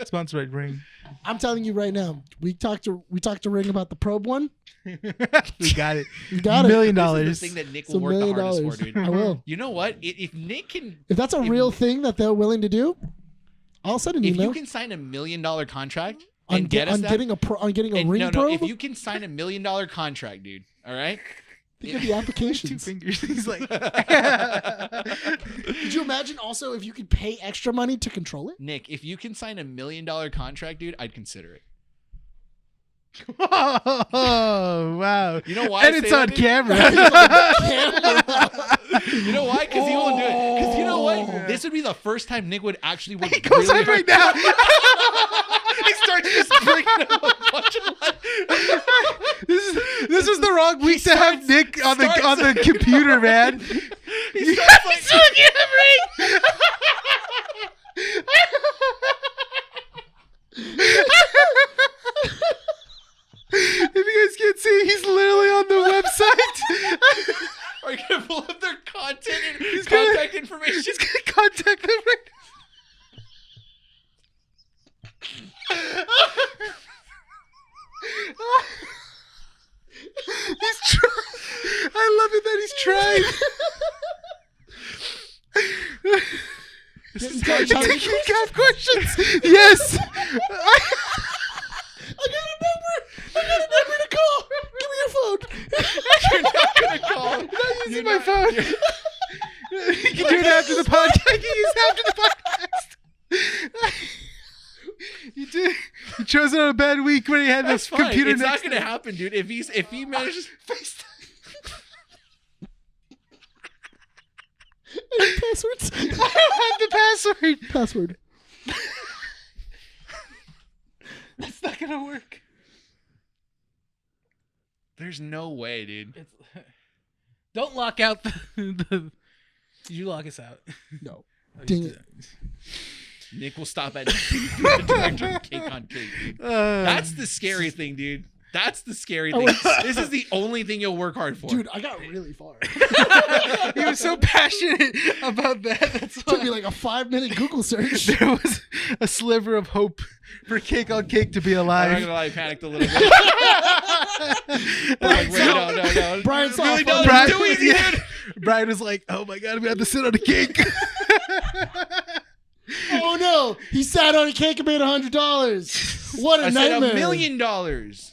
Sponsored by Ring. I'm telling you right now. We talked to Ring about the probe one. We got it. We got $1 it. million. This is the thing that Nick It's $1 will work the million. hardest for, dude. I will. You know what? If Nick can, If that's a real thing that they're willing to do, I'll send an if email you can sign $1 million contract on, and get us that, getting a and ring no, probe. if you can sign $1 million contract, dude. All right. Think of the 2 applications. fingers. He's like, Could you imagine also if you could pay extra money to control it? Nick, if you can sign $1 million contract, dude, I'd consider it. Oh, wow. You know why? And it's on camera. You know why? Because he won't do it. Because you know what? This would be the first time Nick would actually work. He goes really on right now. He starts just bringing up a bunch of This is the wrong week to have Nick on the computer, man. He starts like If you guys can't see, he's literally on the website. Are you gonna pull up their content and He's contact information? He's gonna contact them right now. He's trying. I love it that he's trying. Taking cat questions. Yes. I got a number to call. Give me your phone. You're not gonna call. I'm not using my phone. You can do it after the podcast. You can use it after the podcast. You did. You chose it on a bad week when he had That's this fine. computer It's next not gonna happen, dude. If he manages Passwords. I don't have the password. Password. That's not gonna work. there's no way, dude. Don't lock out the. Did you lock us out? No. Oh, Dang you it. did. Nick will stop at the director of Cake on Cake, dude. That's the scary thing, dude. That's the scary thing. This is the only thing you'll work hard for. Dude, I got really far. He was so passionate about that. That's Took me like a 5-minute Google search. there was a sliver of hope for Cake on Cake to be I'm alive. not gonna lie, I panicked a little bit. Like, wait, no. Brian's really off. don't do it, dude. Brian was like, "Oh my god, we have to sit on a cake." Oh no! He sat on a cake and made $100. What a I said nightmare! $1 million. $1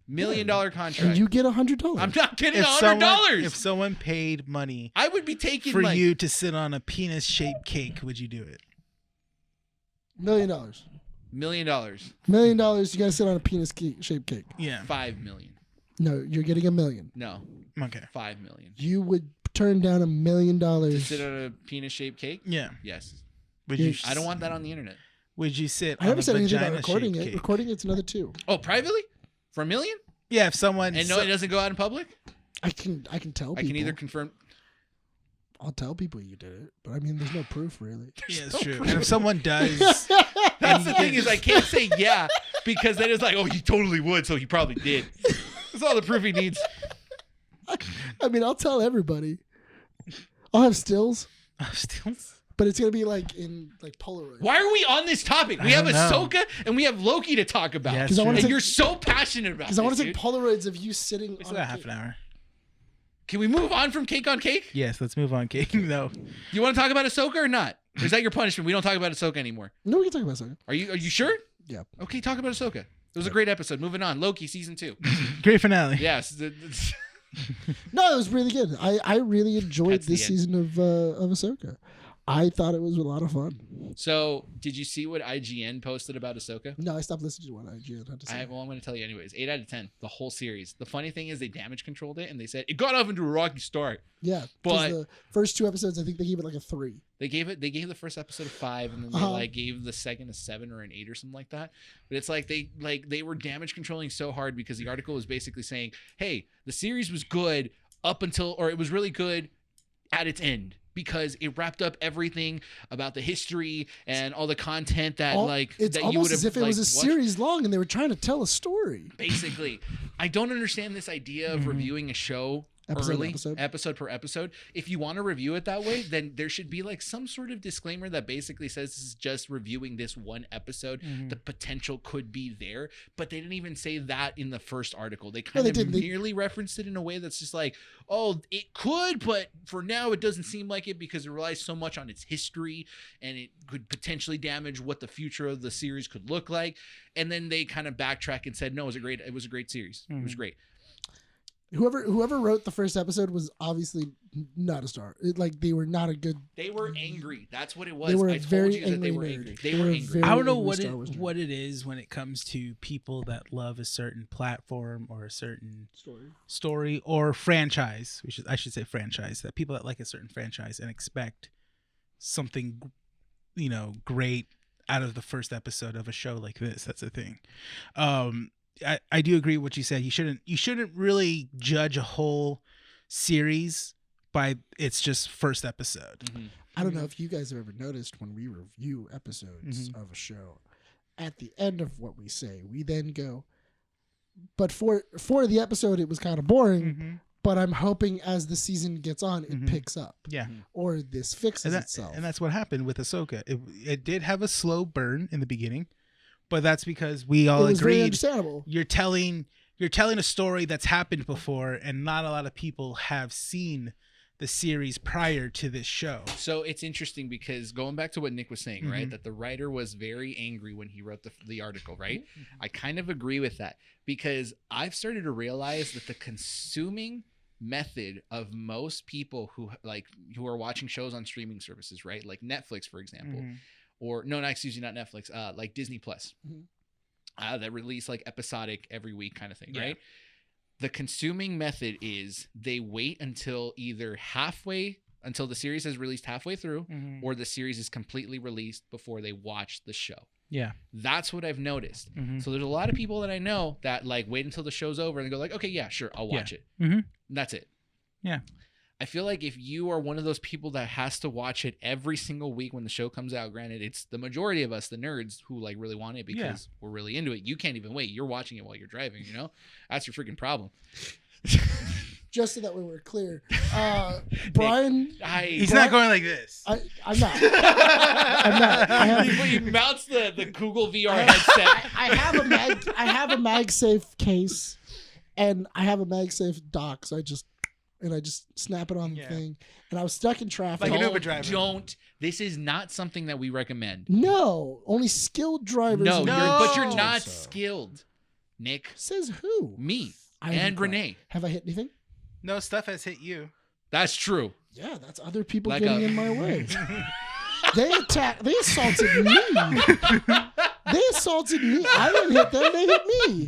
million contract. And you get $100. I'm not getting if $100. someone paid money I would be taking for like, you to sit on a penis-shaped cake, would you do it? $1 million. $1 million. $1 million. You gotta sit on a penis-shaped cake. Yeah. $5 million. No, you're getting $1 million. No, Okay. $5 million. You would turn down $1 million. To sit on a penis-shaped cake? Yeah. Yes. Would you? I don't want that on the internet. Would you sit? I on never a said anything about vagina-shaped recording it. cake? Recording it's another $2. Oh, privately? For $1 million? Yeah, if someone And no, it doesn't go out in public? I can tell people. I can either confirm. I'll tell people you did it, but I mean, there's no proof really. Yeah, it's true. And if someone does, That's the thing is I can't say yeah because then it's like, oh, he totally would, so he probably did. That's all the proof he needs. I mean, I'll tell everybody. I'll have stills, still. but it's gonna be like in like Polaroid. Why are we on this topic? We I have don't know. Ahsoka and we have Loki to talk about. Yeah, Because I want and to you're so passionate about because I want to this, take dude. Polaroids of you sitting. It's on about a half cake. an hour. Can we move on from Cake on Cake? Yes, let's move on. Cake. No. You want to talk about Ahsoka or not? Or is that your punishment? We don't talk about Ahsoka anymore. No, we can talk about something. Are you sure? Yeah. Okay, talk about Ahsoka. It was a great episode. Moving on. Loki season 2. Great finale. Yes. No, it was really good. I really enjoyed That's the this end. season of Ahsoka. I thought it was a lot of fun. So, did you see what IGN posted about Ahsoka? No, I stopped listening to what IGN had to say. I'm going to tell you anyways. 8 out of 10. The whole series. The funny thing is they damage controlled it and they said it got off into a rocky start. Yeah, But- the first 2 episodes, I think they gave it like a 3. They gave the first episode a 5 and then they like gave the second a 7 or an 8 or something like that. But it's like they were damage controlling so hard because the article was basically saying, "Hey, the series was good up until or it was really good at its end." Because it wrapped up everything about the history and all the content that It's that you would almost have as if it was a watched. series long and they were trying to tell a story. Basically, I don't understand this idea of reviewing a show episode per episode. If you want to review it that way, then there should be like some sort of disclaimer that basically says this is just reviewing this one episode. The potential could be there, but they didn't even say that in the first article. They kind of merely referenced it in a way that's just like, oh, it could, but for now it doesn't seem like it because it relies so much on its history and it could potentially damage what the future of the series could look like. And then they kind of backtrack and said, no, it was a great series. It was great. whoever wrote the first episode was obviously not a star. They were not a good. They were angry. That's what it was. They were I told very you that they angry were nerd. angry. They They were were a angry. very I don't know angry what Star Wars nerd. what it is when it comes to people that love a certain platform or a certain story or franchise. I should say franchise. That people that like a certain franchise and expect something, great out of the first episode of a show like this. That's the thing. I do agree with what you said. You shouldn't really judge a whole series by its just first episode. Mm-hmm. I don't know if you guys have ever noticed when we review episodes of a show, at the end of what we say, we then go, but for the episode, it was kind of boring, but I'm hoping as the season gets on, it picks up. Yeah. Or this fixes itself. And that's what happened with Ahsoka. It did have a slow burn in the beginning, but that's because we all it was very agreed understandable. you're telling a story that's happened before, and not a lot of people have seen the series prior to this show. So it's interesting because going back to what Nick was saying, right, that the writer was very angry when he wrote the article, right? I kind of agree with that because I've started to realize that the consuming method of most people who are watching shows on streaming services, right, like Netflix, for example, or not Netflix, like Disney Plus, that release like episodic every week kind of thing, right? The consuming method is they wait until either until the series is released halfway through, or the series is completely released before they watch the show. Yeah. That's what I've noticed. So there's a lot of people that I know that wait until the show's over and go okay, yeah, sure, I'll watch it. And that's it. Yeah. I feel like if you are one of those people that has to watch it every single week when the show comes out, granted, it's the majority of us, the nerds, who really want it because we're really into it. You can't even wait. You're watching it while you're driving, That's your freaking problem. Just so that we were clear. Brian... He's not going like this. I'm not. I'm not. He mounts the Google VR headset. I have a MagSafe case, and I have a MagSafe dock, so I just snap it on the thing. And I was stuck in traffic. Like an Uber driver. This is not something that we recommend. No, only skilled drivers. No, No. you're not skilled. Nick. Says who? Me. I and Rene. Have I hit anything? No, stuff has hit you. That's true. Yeah, that's other people getting in my way. They assaulted me. They assaulted me. I didn't hit them, they hit me.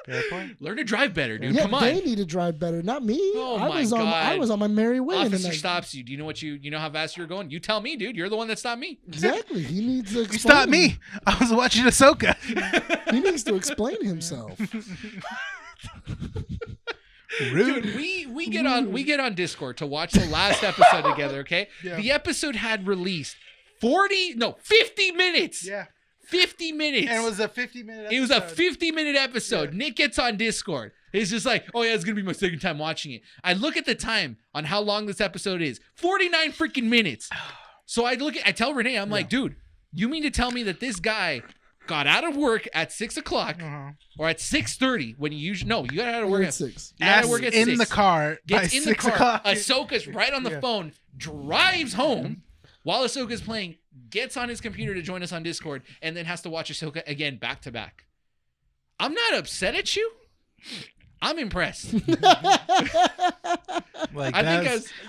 Fair point. Learn to drive better, dude. Yeah, Come on. They need to drive better, not me. Oh I was on my merry way. Officer stops you. Do you know how fast you're going? You tell me, dude. You're the one that stopped me. Exactly. He needs to explain. You stopped me. I was watching Ahsoka. He needs to explain himself. Rude. Dude, we get on Discord to watch the last episode together, okay? Yeah. The episode had released 50 minutes. Yeah. 50 minutes. And it was a 50-minute episode. It was a 50-minute episode. Yeah. Nick gets on Discord. He's just like, oh yeah, it's going to be my second time watching it. I look at the time on how long this episode is. 49 freaking minutes. So I tell Rene, I'm like, dude, you mean to tell me that this guy got out of work at 6 o'clock or at 6:30 when you usually, no, you got out of work at 6. You got out of work at 6. In the car. Gets by in 6 the car. o'clock. Ahsoka's right on the phone, drives home while Ahsoka's playing, gets on his computer to join us on Discord, and then has to watch Ahsoka again back to back. I'm not upset at you. I'm impressed.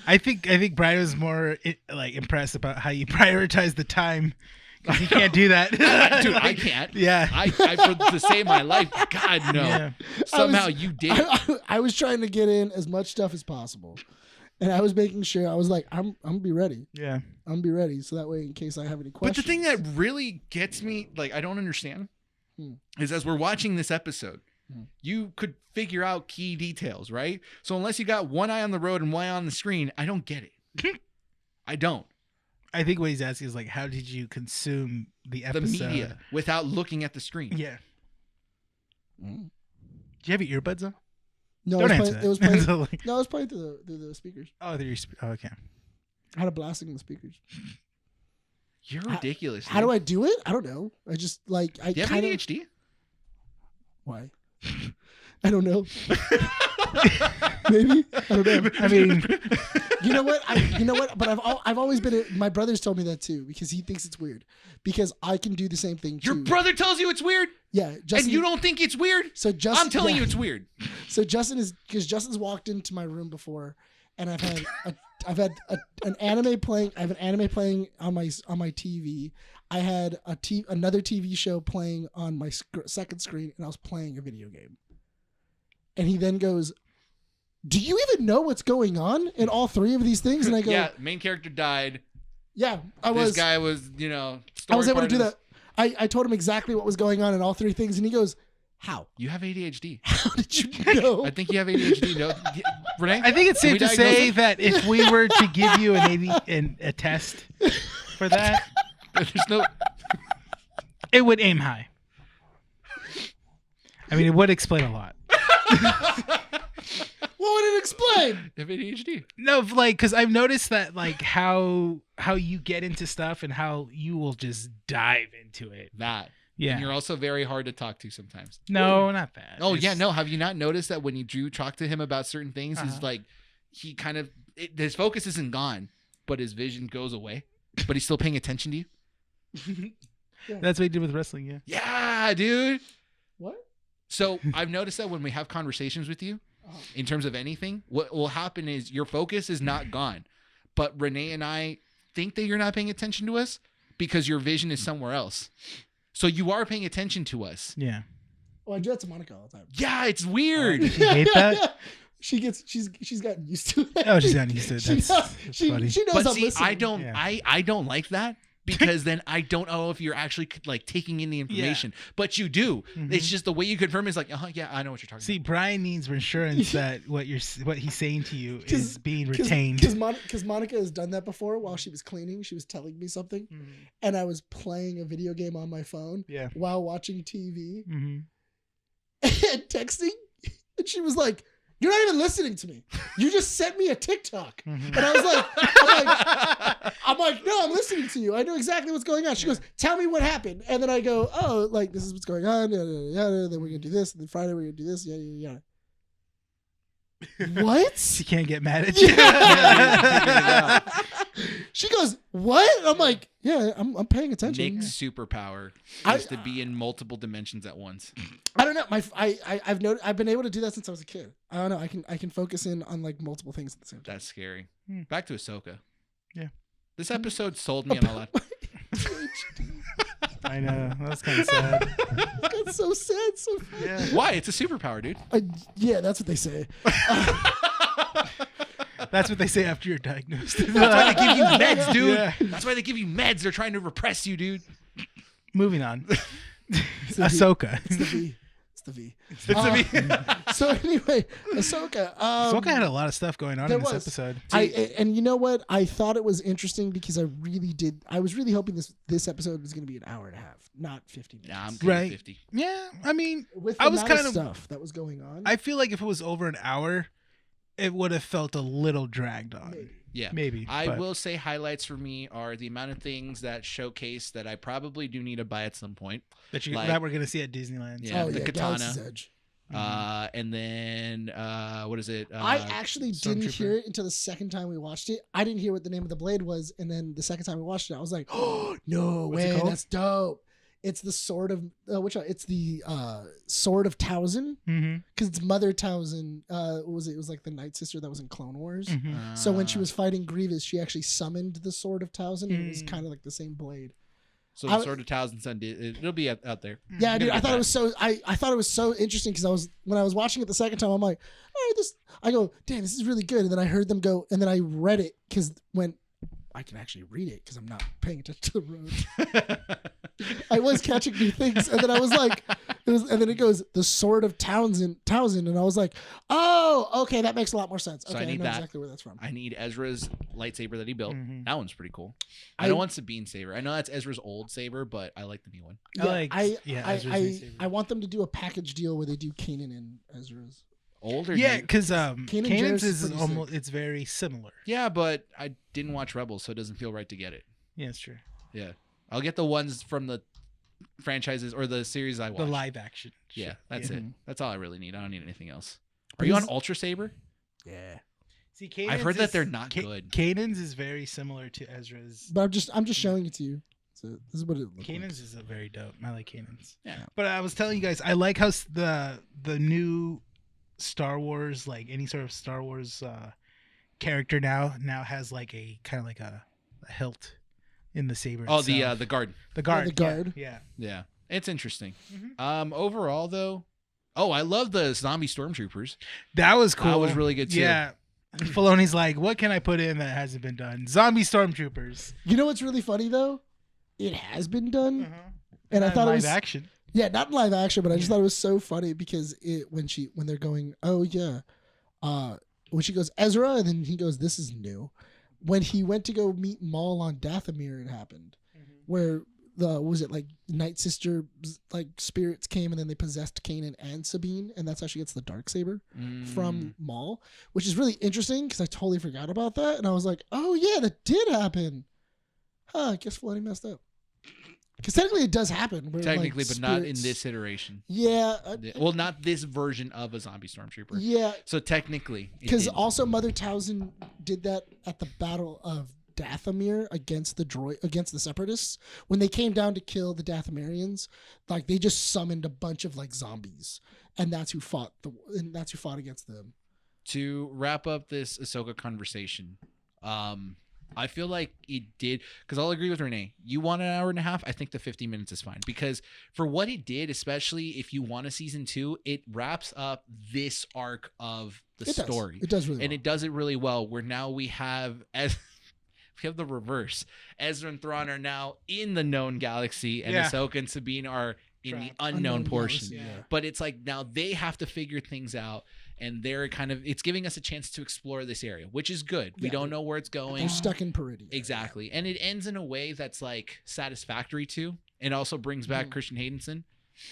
I think Bryan was more impressed about how you prioritize the time. Because you can't do that. Dude, I can't. Yeah. To save my life, God, no. Yeah. Somehow you did. I was trying to get in as much stuff as possible. And I was making sure, I was like, I'm going to be ready. Yeah. I'm going to be ready. So that way, in case I have any questions. But the thing that really gets me, I don't understand, is as we're watching this episode, you could figure out key details, right? So unless you got one eye on the road and one eye on the screen, I don't get it. I don't. I think what he's asking is how did you consume the episode? The media without looking at the screen. Yeah. Do you have your earbuds on? No, Don't it was playing. No, it was playing through the speakers. Oh, okay. I had a blasting in the speakers. You're ridiculous. How do I do it? I don't know. I just do you have ADHD? Why? I don't know. Maybe. I don't know. I mean, You know what? But I've always been. My brother's told me that too because he thinks it's weird. Because I can do the same thing too. Your brother tells you it's weird. Yeah, Justin, and you don't think it's weird. So Justin, I'm telling you it's weird. So Justin's walked into my room before, and I've had an anime playing. I have an anime playing on my TV. I had another TV show playing on my second screen, and I was playing a video game. And he then goes, "Do you even know what's going on in all three of these things?" And I go, "Yeah, main character died. Yeah, this guy was, I was able to do that. I told him exactly what was going on in all three things, and he goes, "How? You have ADHD. How did you know?" I think you have ADHD. No, Rene? I think it's safe to say that if we were to give you a test for that, there's no. It would aim high. I mean, it would explain a lot. What would it explain? You have ADHD. No, because I've noticed that, how you get into stuff and how you will just dive into it. That. Yeah. And you're also very hard to talk to sometimes. No, not that. Oh, yeah, no. Have you not noticed that when you do talk to him about certain things, he kind of, his focus isn't gone, but his vision goes away, but he's still paying attention to you? Yeah. That's what he did with wrestling, yeah. Yeah, dude. What? So I've noticed that when we have conversations with you, in terms of anything, what will happen is your focus is not gone. But Rene and I think that you're not paying attention to us because your vision is somewhere else. So you are paying attention to us. Yeah. Oh, I do that to Monica all the time. Yeah, it's weird. Does she hate that? She's gotten used to it. Oh, she's gotten used to it. That's funny. She knows But I'm see, listening. I don't like that. Because then I don't know if you're actually taking in the information, but you do. Mm-hmm. It's just the way you confirm is yeah, I know what you're talking about. See, Bryan needs reassurance that what he's saying to you is being retained. Because Monica has done that before while she was cleaning. She was telling me something, and I was playing a video game on my phone while watching TV and texting, and she was like, "You're not even listening to me. You just sent me a TikTok." And I was like, I'm like, "No, I'm listening to you. I know exactly what's going on." She goes, "Tell me what happened." And then I go, "Oh, this is what's going on. Yada, yada, yada. Then we're going to do this. And then Friday we're going to do this. Yada, yada, yada." What? She can't get mad at you. She goes, "What?" And I'm like, "Yeah, I'm paying attention." Nick's superpower is to be in multiple dimensions at once. I don't know. I've been able to do that since I was a kid. I don't know. I can focus in on multiple things at the same time. That's scary. Back to Ahsoka. Yeah. This episode sold me on a lot. I know. That was kind of sad. That's so sad. So funny. Yeah. Why? It's a superpower, dude. Yeah, that's what they say. That's what they say after you're diagnosed. That's why they give you meds, dude. Yeah. That's why they give you meds. They're trying to repress you, dude. Moving on. Ahsoka. It's the V. It's the V. It's the V. So anyway, Ahsoka. Ahsoka had a lot of stuff going on in this episode. And you know what? I thought it was interesting because I was really hoping this episode was going to be an hour and a half, not 50 minutes. Yeah, I'm good 50. Yeah, I mean, with the amount of stuff that was going on. I feel like if it was over an hour, it would have felt a little dragged on. Maybe. I will say highlights for me are the amount of things that showcase that I probably do need to buy at some point. That we're going to see at Disneyland. Yeah, the katana. Galaxy's Edge. And then what is it? I actually didn't hear it until the second time we watched it. I didn't hear what the name of the blade was, and then the second time we watched it, I was like, "Oh no way, that's dope!" It's the sword of which one? It's the sword of Towson, because it's Mother Towson. What was it? It was like the Night Sister that was in Clone Wars. So when she was fighting Grievous, she actually summoned the sword of Towson, and it was kind of like the same blade. So the sword of Towson, it'll be out there. Yeah, dude. I thought it was so. I thought it was so interesting because when I was watching it the second time, I'm like, all right, I go, damn, this is really good. And then I heard them go, and then I read it because when I can actually read it because I'm not paying attention to the road. I was catching new things, and then I was like, and then it goes the sword of Towson, and I was like, oh, okay, that makes a lot more sense. Okay, so I know exactly where that's from. I need Ezra's lightsaber that he built. That one's pretty cool. I don't want Sabine's saber. I know that's Ezra's old saber, but I like the new one. I want them to do a package deal where they do Kanan and Ezra's. Older, because Kanan's is almost it's very similar. Yeah, but I didn't watch Rebels, so it doesn't feel right to get it. Yeah, it's true. Yeah, I'll get the ones from the franchises or the series I watched. The live action. Yeah, that's it. That's all I really need. I don't need anything else. Are you on Ultra Saber? Yeah. See, Kanan's I've heard that they're not good. Kanan's is very similar to Ezra's. But I'm just showing it to you. So this is what it looks like. Kanan's is a very dope. I like Kanan's. Yeah. But I was telling you guys, I like how the new Star Wars, like any sort of Star Wars character now has like a kind of like a hilt in the saber. Oh, itself. the guard. The guard. the guard. Yeah, it's interesting. Mm-hmm. Overall though, I love the zombie stormtroopers. That was cool. That was really good too. Yeah. Filoni's like, what can I put in that hasn't been done? Zombie stormtroopers. You know what's really funny though? It has been done, and Not I thought it was live action. Yeah, not in live action, but I just thought it was so funny because when they're going, oh yeah, when she goes Ezra, and then he goes, this is new. When he went to go meet Maul on Dathomir, it happened, where Night Sister like spirits came and then they possessed Kanan and Sabine, and that's how she gets the Darksaber from Maul, which is really interesting because I totally forgot about that, and I was like, oh yeah, that did happen. I guess Filoni messed up. Because technically it does happen. Where, Technically, like, but not in this iteration. Yeah. Well, not this version of a zombie stormtrooper. Yeah. So technically, because also Mother Talzin did that at the Battle of Dathomir against the Separatists. When they came down to kill the Dathomirians, like they just summoned a bunch of like zombies, and that's who fought against them. To wrap up this Ahsoka conversation, I feel like it did, because I'll agree with Rene. You want an hour and a half? I think the 50 minutes is fine, because for what it did, especially if you want a season 2, it wraps up this arc of the story. It does really well. And it does it really well, where now we have the reverse. Ezra and Thrawn are now in the known galaxy, and Ahsoka and Sabine are in the unknown portion. Galaxy, yeah. But it's like now they have to figure things out, and it's giving us a chance to explore this area, which is good. We don't know where it's going. They're stuck in Peridia. Exactly. And it ends in a way that's like satisfactory too. And also brings back Christian Haydenson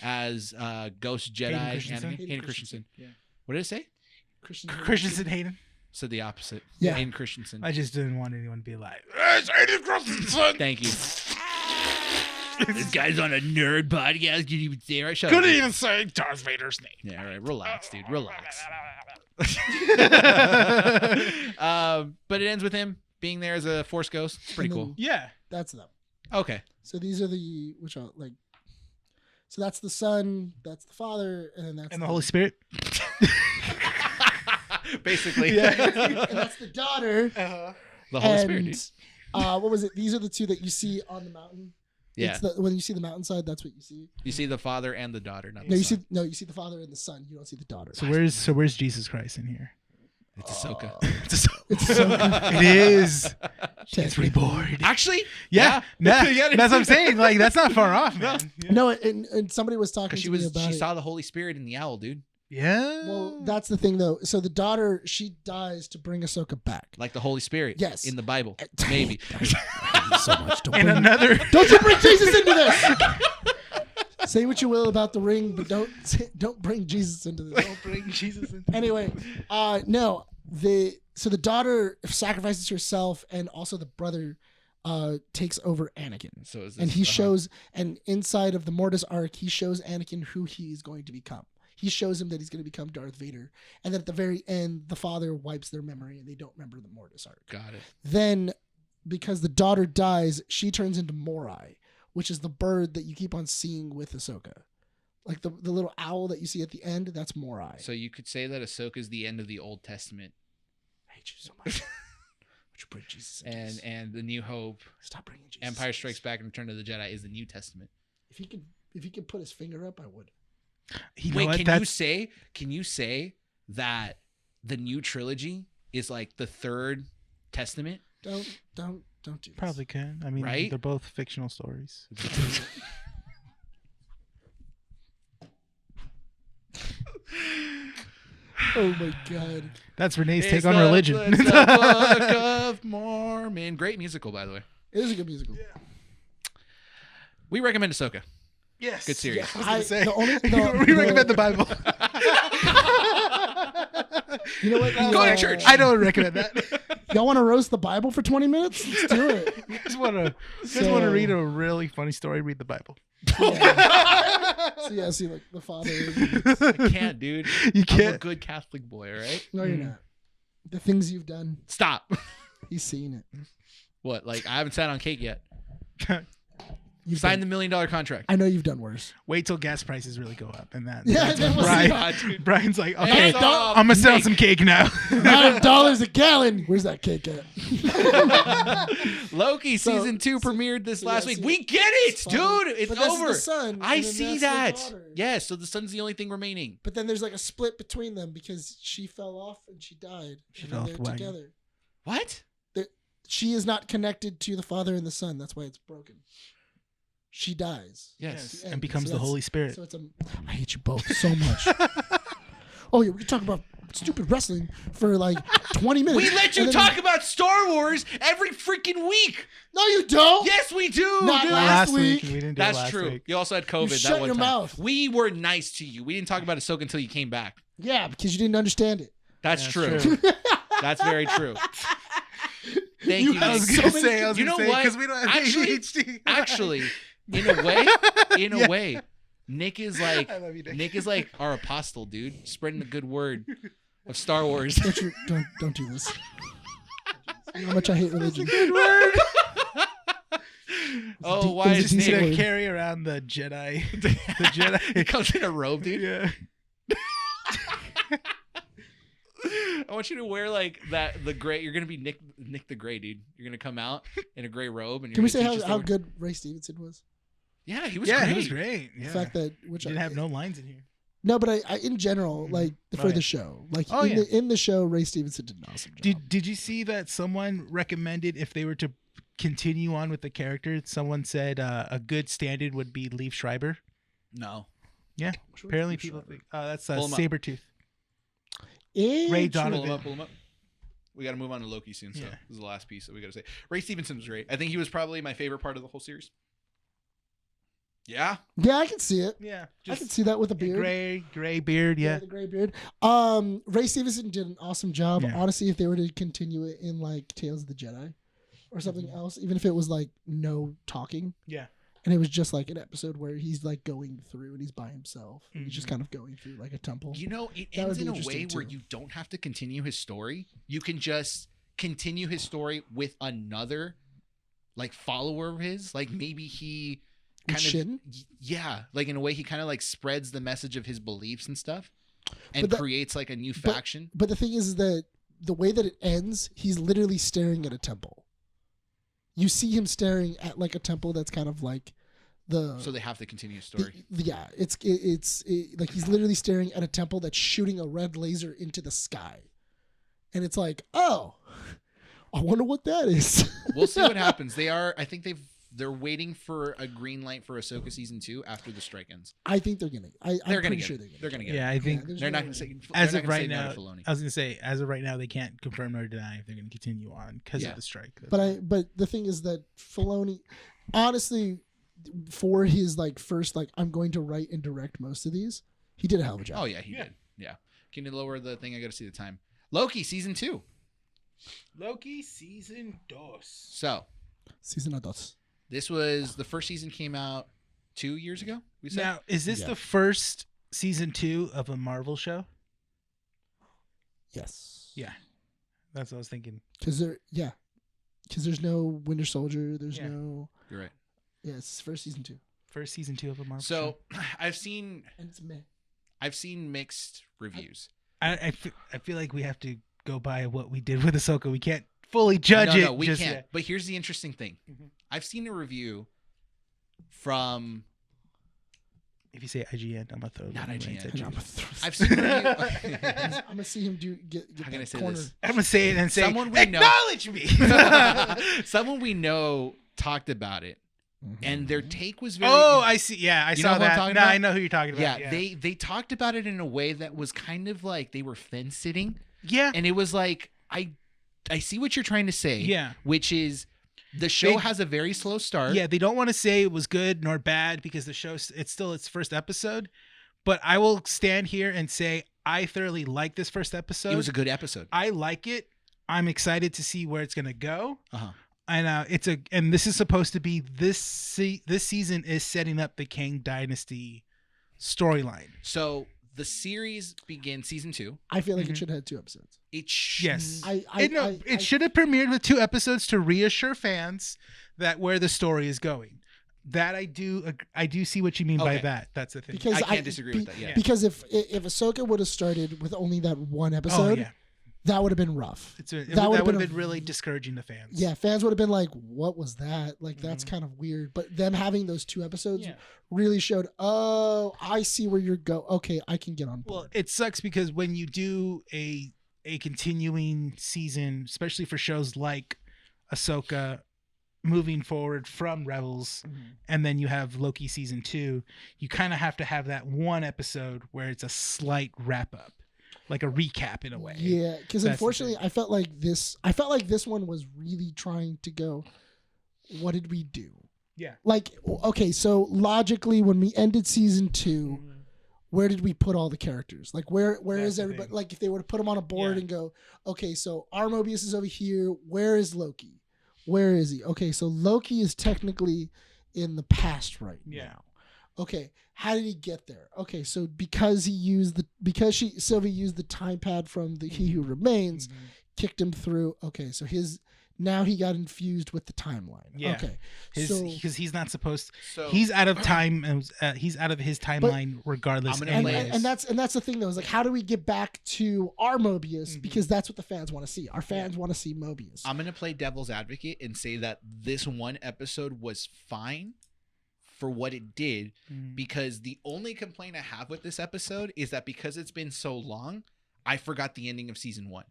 as Ghost Jedi. Hayden Christensen. Yeah. What did it say? Christensen Hayden. Said the opposite. Yeah. Hayden Christensen. I just didn't want anyone to be like, it's Hayden Christensen. Thank you. This guy's on a nerd podcast. Did you even say right? Shut Couldn't up. even say Darth Vader's name. Yeah, all right. Relax, dude. Relax. But it ends with him being there as a Force ghost. It's pretty cool. Yeah. That's them. Okay. So these are so that's the Son, that's the Father, and then that's And the Holy Spirit. Basically. Yeah. And that's the daughter. The Holy Spirit, dude. What was it? These are the two that you see on the mountain. Yeah. When you see the mountainside, that's what you see. You see the father and the daughter. Not No, the you son. you see the Father and the Son. You don't see the daughter. So where's Jesus Christ in here? It's Ahsoka. It's Ahsoka. It is. She's reborn. Actually, Yeah. That's what I'm saying. Like, that's not far off, man. Yeah. No, and somebody was talking to me about she it. saw the Holy Spirit in the owl, dude. Yeah. Well, that's the thing, though. So the daughter, she dies to bring Ahsoka back. Like the Holy Spirit. Yes. In the Bible. Maybe. So much. And another. Don't you bring Jesus into this. Say what you will about the ring, but don't bring Jesus into this. Don't bring Jesus into Anyway, no. So the daughter sacrifices herself, and also the brother takes over Anakin. So is this, and he shows, and inside of the Mortis arc, he shows Anakin who he's going to become. He shows him that he's going to become Darth Vader. And then at the very end, the father wipes their memory and they don't remember the Mortis arc. Got it. Then, because the daughter dies, she turns into Morai, which is the bird that you keep on seeing with Ahsoka. Like the little owl that you see at the end, that's Morai. So you could say that Ahsoka is the end of the Old Testament. I hate you so much. Would you bring Jesus into this? And the New Hope, Stop bringing Jesus. Empire Strikes Back, and Return of the Jedi is the New Testament. If he could put his finger up, I would. Wait, can you say that the new trilogy is like the third testament? Don't do this. Probably can. I mean, Right? they're both fictional stories. Oh my God. That's Renee's It's take on the- religion. It's the Book of Mormon. Great musical, by the way. It is a good musical. We recommend Ahsoka. Yes. Good series. I was gonna say. the we recommend the Bible. You know what? Go to church. I don't recommend that. Y'all want to roast the Bible for 20 minutes? Let's do it. You guys want to read a really funny story? Read the Bible. Yeah. See, like the father. I can't, dude. You I'm a can't. good Catholic boy, all right? No, you're not. The things you've done. Stop. He's seen it. What? Like I haven't sat on cake yet. You've Signed done, the $1 million contract. I know you've done worse. Wait till gas prices really go up, and Yeah, that's then when we'll see. Brian's like, okay, Hands off I'm gonna sell cake. some cake now. $9 a gallon. Where's that cake at? Loki So- season 2 premiered this last yeah, week. see, We get it, it's fine. dude. It's But this is over. the son, I and then see that's the that. daughter. Yes, so the son's the only thing remaining. But then there's like a split between them because she fell off and she died. She and fell then off they're the wagon. together. What? She is not connected to the father and the son. That's why it's broken. She dies. Yes. And becomes the Holy Spirit. So it's I hate you both so much. Oh yeah, we can talk about stupid wrestling for like 20 minutes. We let you and then- talk about Star Wars every freaking week. No, you don't. Yes, we do. Not dude. last week. We didn't do it That's last true. week. You also had COVID that shut one your time. mouth. We were nice to you. We didn't talk about Ahsoka until you came back. Yeah, because you didn't understand it. That's That's true. true. That's very true. Thank You you. have I was Nick. gonna so say, You know what? because we don't have Actually- ADHD. Actually, in a Yeah. way, Nick is like I love you, Nick. Nick is like our apostle, dude, spreading the good word of Star Wars. Don't do this. You know how much I hate religion. Oh, It why was a is decent Nick? word. Carry around the Jedi. The Jedi. He comes in a robe, dude. Yeah. I want you to wear like the gray. You're gonna be Nick the Gray, dude. You're gonna come out in a gray robe, and you're Can we gonna say teach us how the- good Ray Stevenson was? Yeah, he was Yeah, great. he was great. The Yeah. fact that Didn't have no lines in here. No, but I in general, like Oh, for yeah. the show, like Oh, in yeah. the show, Ray Stevenson did an awesome job. Did you see that someone recommended if they were to continue on with the character, someone said a good stand-in would be Liev Schreiber? No. Yeah. Which one Apparently was people Schreiber? think that's Pull 'em up. Sabretooth. Interesting. Ray Pull Donovan. him up. Pull him up. We got to move on to Loki soon. So Yeah. this is the last piece that we got to say. Ray Stevenson was great. I think he was probably my favorite part of the whole series. Yeah. Yeah, I can see it. Yeah. I can see that with a beard. Gray beard, yeah. The gray beard. Ray Stevenson did an awesome job. Yeah. Honestly, if they were to continue it in like Tales of the Jedi or something else, even if it was like no talking, Yeah. and it was just like an episode where he's like going through and he's by himself. And he's just Mhm. kind of going through like a temple. You know, it That ends would be in a way interesting, where too. you don't have to continue his story. You can just continue his story with another like follower of his. Like maybe he With kind of Shin? yeah, like in a way he kind of like spreads the message of his beliefs and stuff and But that- creates like a new but- faction. But the thing is that the way that it ends, he's literally staring at a temple. You see him staring at like a temple that's kind of like the. So they have to continue his story. Yeah, it's like he's literally staring at a temple that's shooting a red laser into the sky, and it's like, oh, I wonder what that is. We'll see what happens. I think they're waiting for a green light for Ahsoka season 2 after the strike ends. I think they're gonna. They're I'm gonna pretty get sure it. they're They're gonna. gonna get Yeah, it. I think there's They're no not going way. to say as they're of not gonna right say no now, to Filoni. I was gonna say as of right now they can't confirm nor deny if they're gonna continue on because Yeah. of the strike. But the thing is that Filoni, honestly, for his like first like I'm going to write and direct most of these, he did a hell of a job. Oh yeah, he did. Yeah. Can you lower the thing? I got to see the time. Loki season 2. Loki season 2. So Season of dos. this was the first season came out 2 years ago. We said Now, is this Yeah. the first season 2 of a Marvel show? Yes. Yeah. That's what I was thinking. Because there's no Winter Soldier. There's Yeah. no. you're right. Yeah, it's first season 2, First season 2 of a Marvel show. So I've seen and it's meh. mixed reviews. I feel like we have to go by what we did with Ahsoka. We can't fully judge it. No, we just can't. yet. But here's the interesting thing. Mhm. I've seen a review from If you say IGN, I'm gonna throw Not it. IGN. And I'm gonna throw I've seen a review. I'm gonna see him get How can I that say corner. this? I'm gonna say it and say, Someone we know- acknowledge me. Someone we know talked about it, and their take was very. Oh, I see. Yeah, I You know saw what I'm that. talking No, about? I know who you're talking yeah, about. they talked about it in a way that was kind of like they were fence sitting, yeah, and it was like I see what you're trying to say. Yeah. which is the show They- has a very slow start. yeah. They don't want to say it was good nor bad because the show it's still its first episode. But I will stand here and say I thoroughly like this first episode. it was a good episode. I like it. I'm excited to see where it's gonna go. Uh-huh. And and this is supposed to be this season is setting up the Kang Dynasty storyline. So the series begins season 2. I feel like it should have had 2 episodes. Yes. I It should have premiered with 2 episodes to reassure fans that where the story is going. That I do see what you mean by that. That's the thing. Because I can't disagree with that. Yeah. Because if Ahsoka would have started with only that 1 episode, that would have been rough. That would have been really discouraging to fans. Yeah, fans would have been like, "What was that?" Like that's kind of weird. But them having those 2 episodes really showed. Oh, I see where you're going. Okay, I can get on board. Well, it sucks because when you do a continuing season, especially for shows like Ahsoka, moving forward from Rebels, and then you have Loki season 2, you kind of have to have that 1 episode where it's a slight wrap up, like a recap in a way. Yeah, because unfortunately, I felt like this one was really trying to go, what did we do? Yeah. Like, okay, so logically, when we ended season 2, where did we put all the characters? Like, where is everybody? Thing. Like, if they were to put them on a board and go, okay, so our Mobius is over here. Where is Loki? Where is he? Okay, so Loki is technically in the past right now. Okay, how did he get there? Okay, so because Sylvie used the time pad from the He Who Remains, kicked him through. Okay, so now he got infused with the timeline. Yeah. Okay. Because he's not supposed. So he's out of time. He's out of his timeline regardless. And that's the thing though. Is like, how do we get back to our Mobius? Because that's what the fans want to see. Our fans want to see Mobius. I'm gonna play devil's advocate and say that this 1 episode was fine for what it did, because the only complaint I have with this episode is that because it's been so long, I forgot the ending of season 1.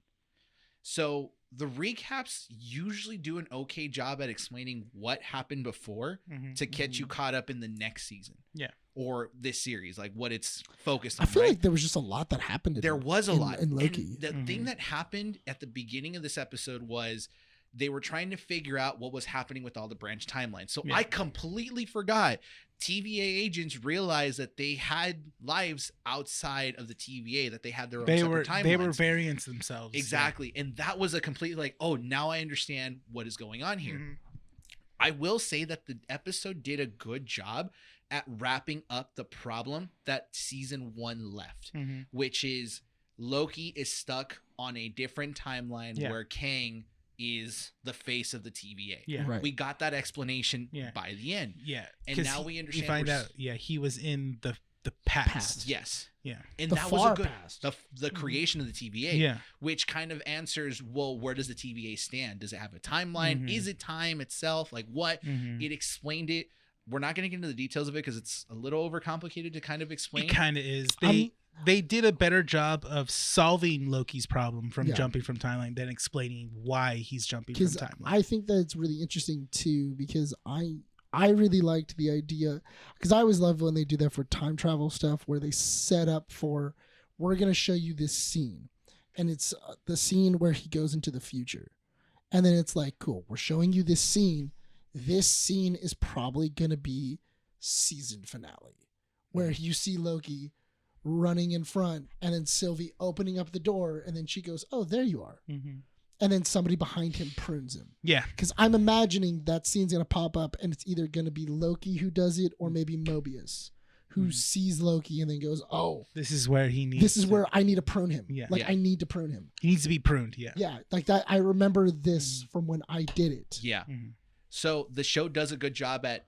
So the recaps usually do an okay job at explaining what happened before to get you caught up in the next season. Yeah. Or this series, like what it's focused on. I feel like there was just a lot that happened. There was a lot in Loki. And the thing that happened at the beginning of this episode was they were trying to figure out what was happening with all the branch timelines. So I completely forgot. TVA agents realized that they had lives outside of the TVA, that they had their own separate timelines. They were variants themselves. Exactly. And that was a complete like, oh, now I understand what is going on here. I will say that the episode did a good job at wrapping up the problem that season 1 left, which is Loki is stuck on a different timeline where Kang is the face of the TVA. Yeah. Right. We got that explanation by the end. Yeah. And now we understand. We find out, he was in the past. Yes. Yeah. And the that was a good past. the creation of the TVA. Yeah. Which kind of answers, well, where does the TVA stand? Does it have a timeline? Is it time itself? Like what? It explained it. We're not going to get into the details of it because it's a little overcomplicated to kind of explain. It kind of is. They did a better job of solving Loki's problem from jumping from timeline than explaining why he's jumping from timeline. I think that it's really interesting too, because I really liked the idea, because I always love when they do that for time travel stuff, where they set up for, we're going to show you this scene, and it's the scene where he goes into the future, and then it's like, cool, we're showing you this scene. This scene is probably going to be season finale, where you see Loki running in front, and then Sylvie opening up the door, and then she goes, oh, there you are. And then somebody behind him prunes him. Yeah. Because I'm imagining that scene's going to pop up, and it's either going to be Loki who does it, or maybe Mobius who sees Loki and then goes, oh, this is where he needs where I need to prune him. Yeah. I need to prune him. He needs to be pruned. Yeah. Yeah. Like that. I remember this from when I did it. Yeah. So the show does a good job at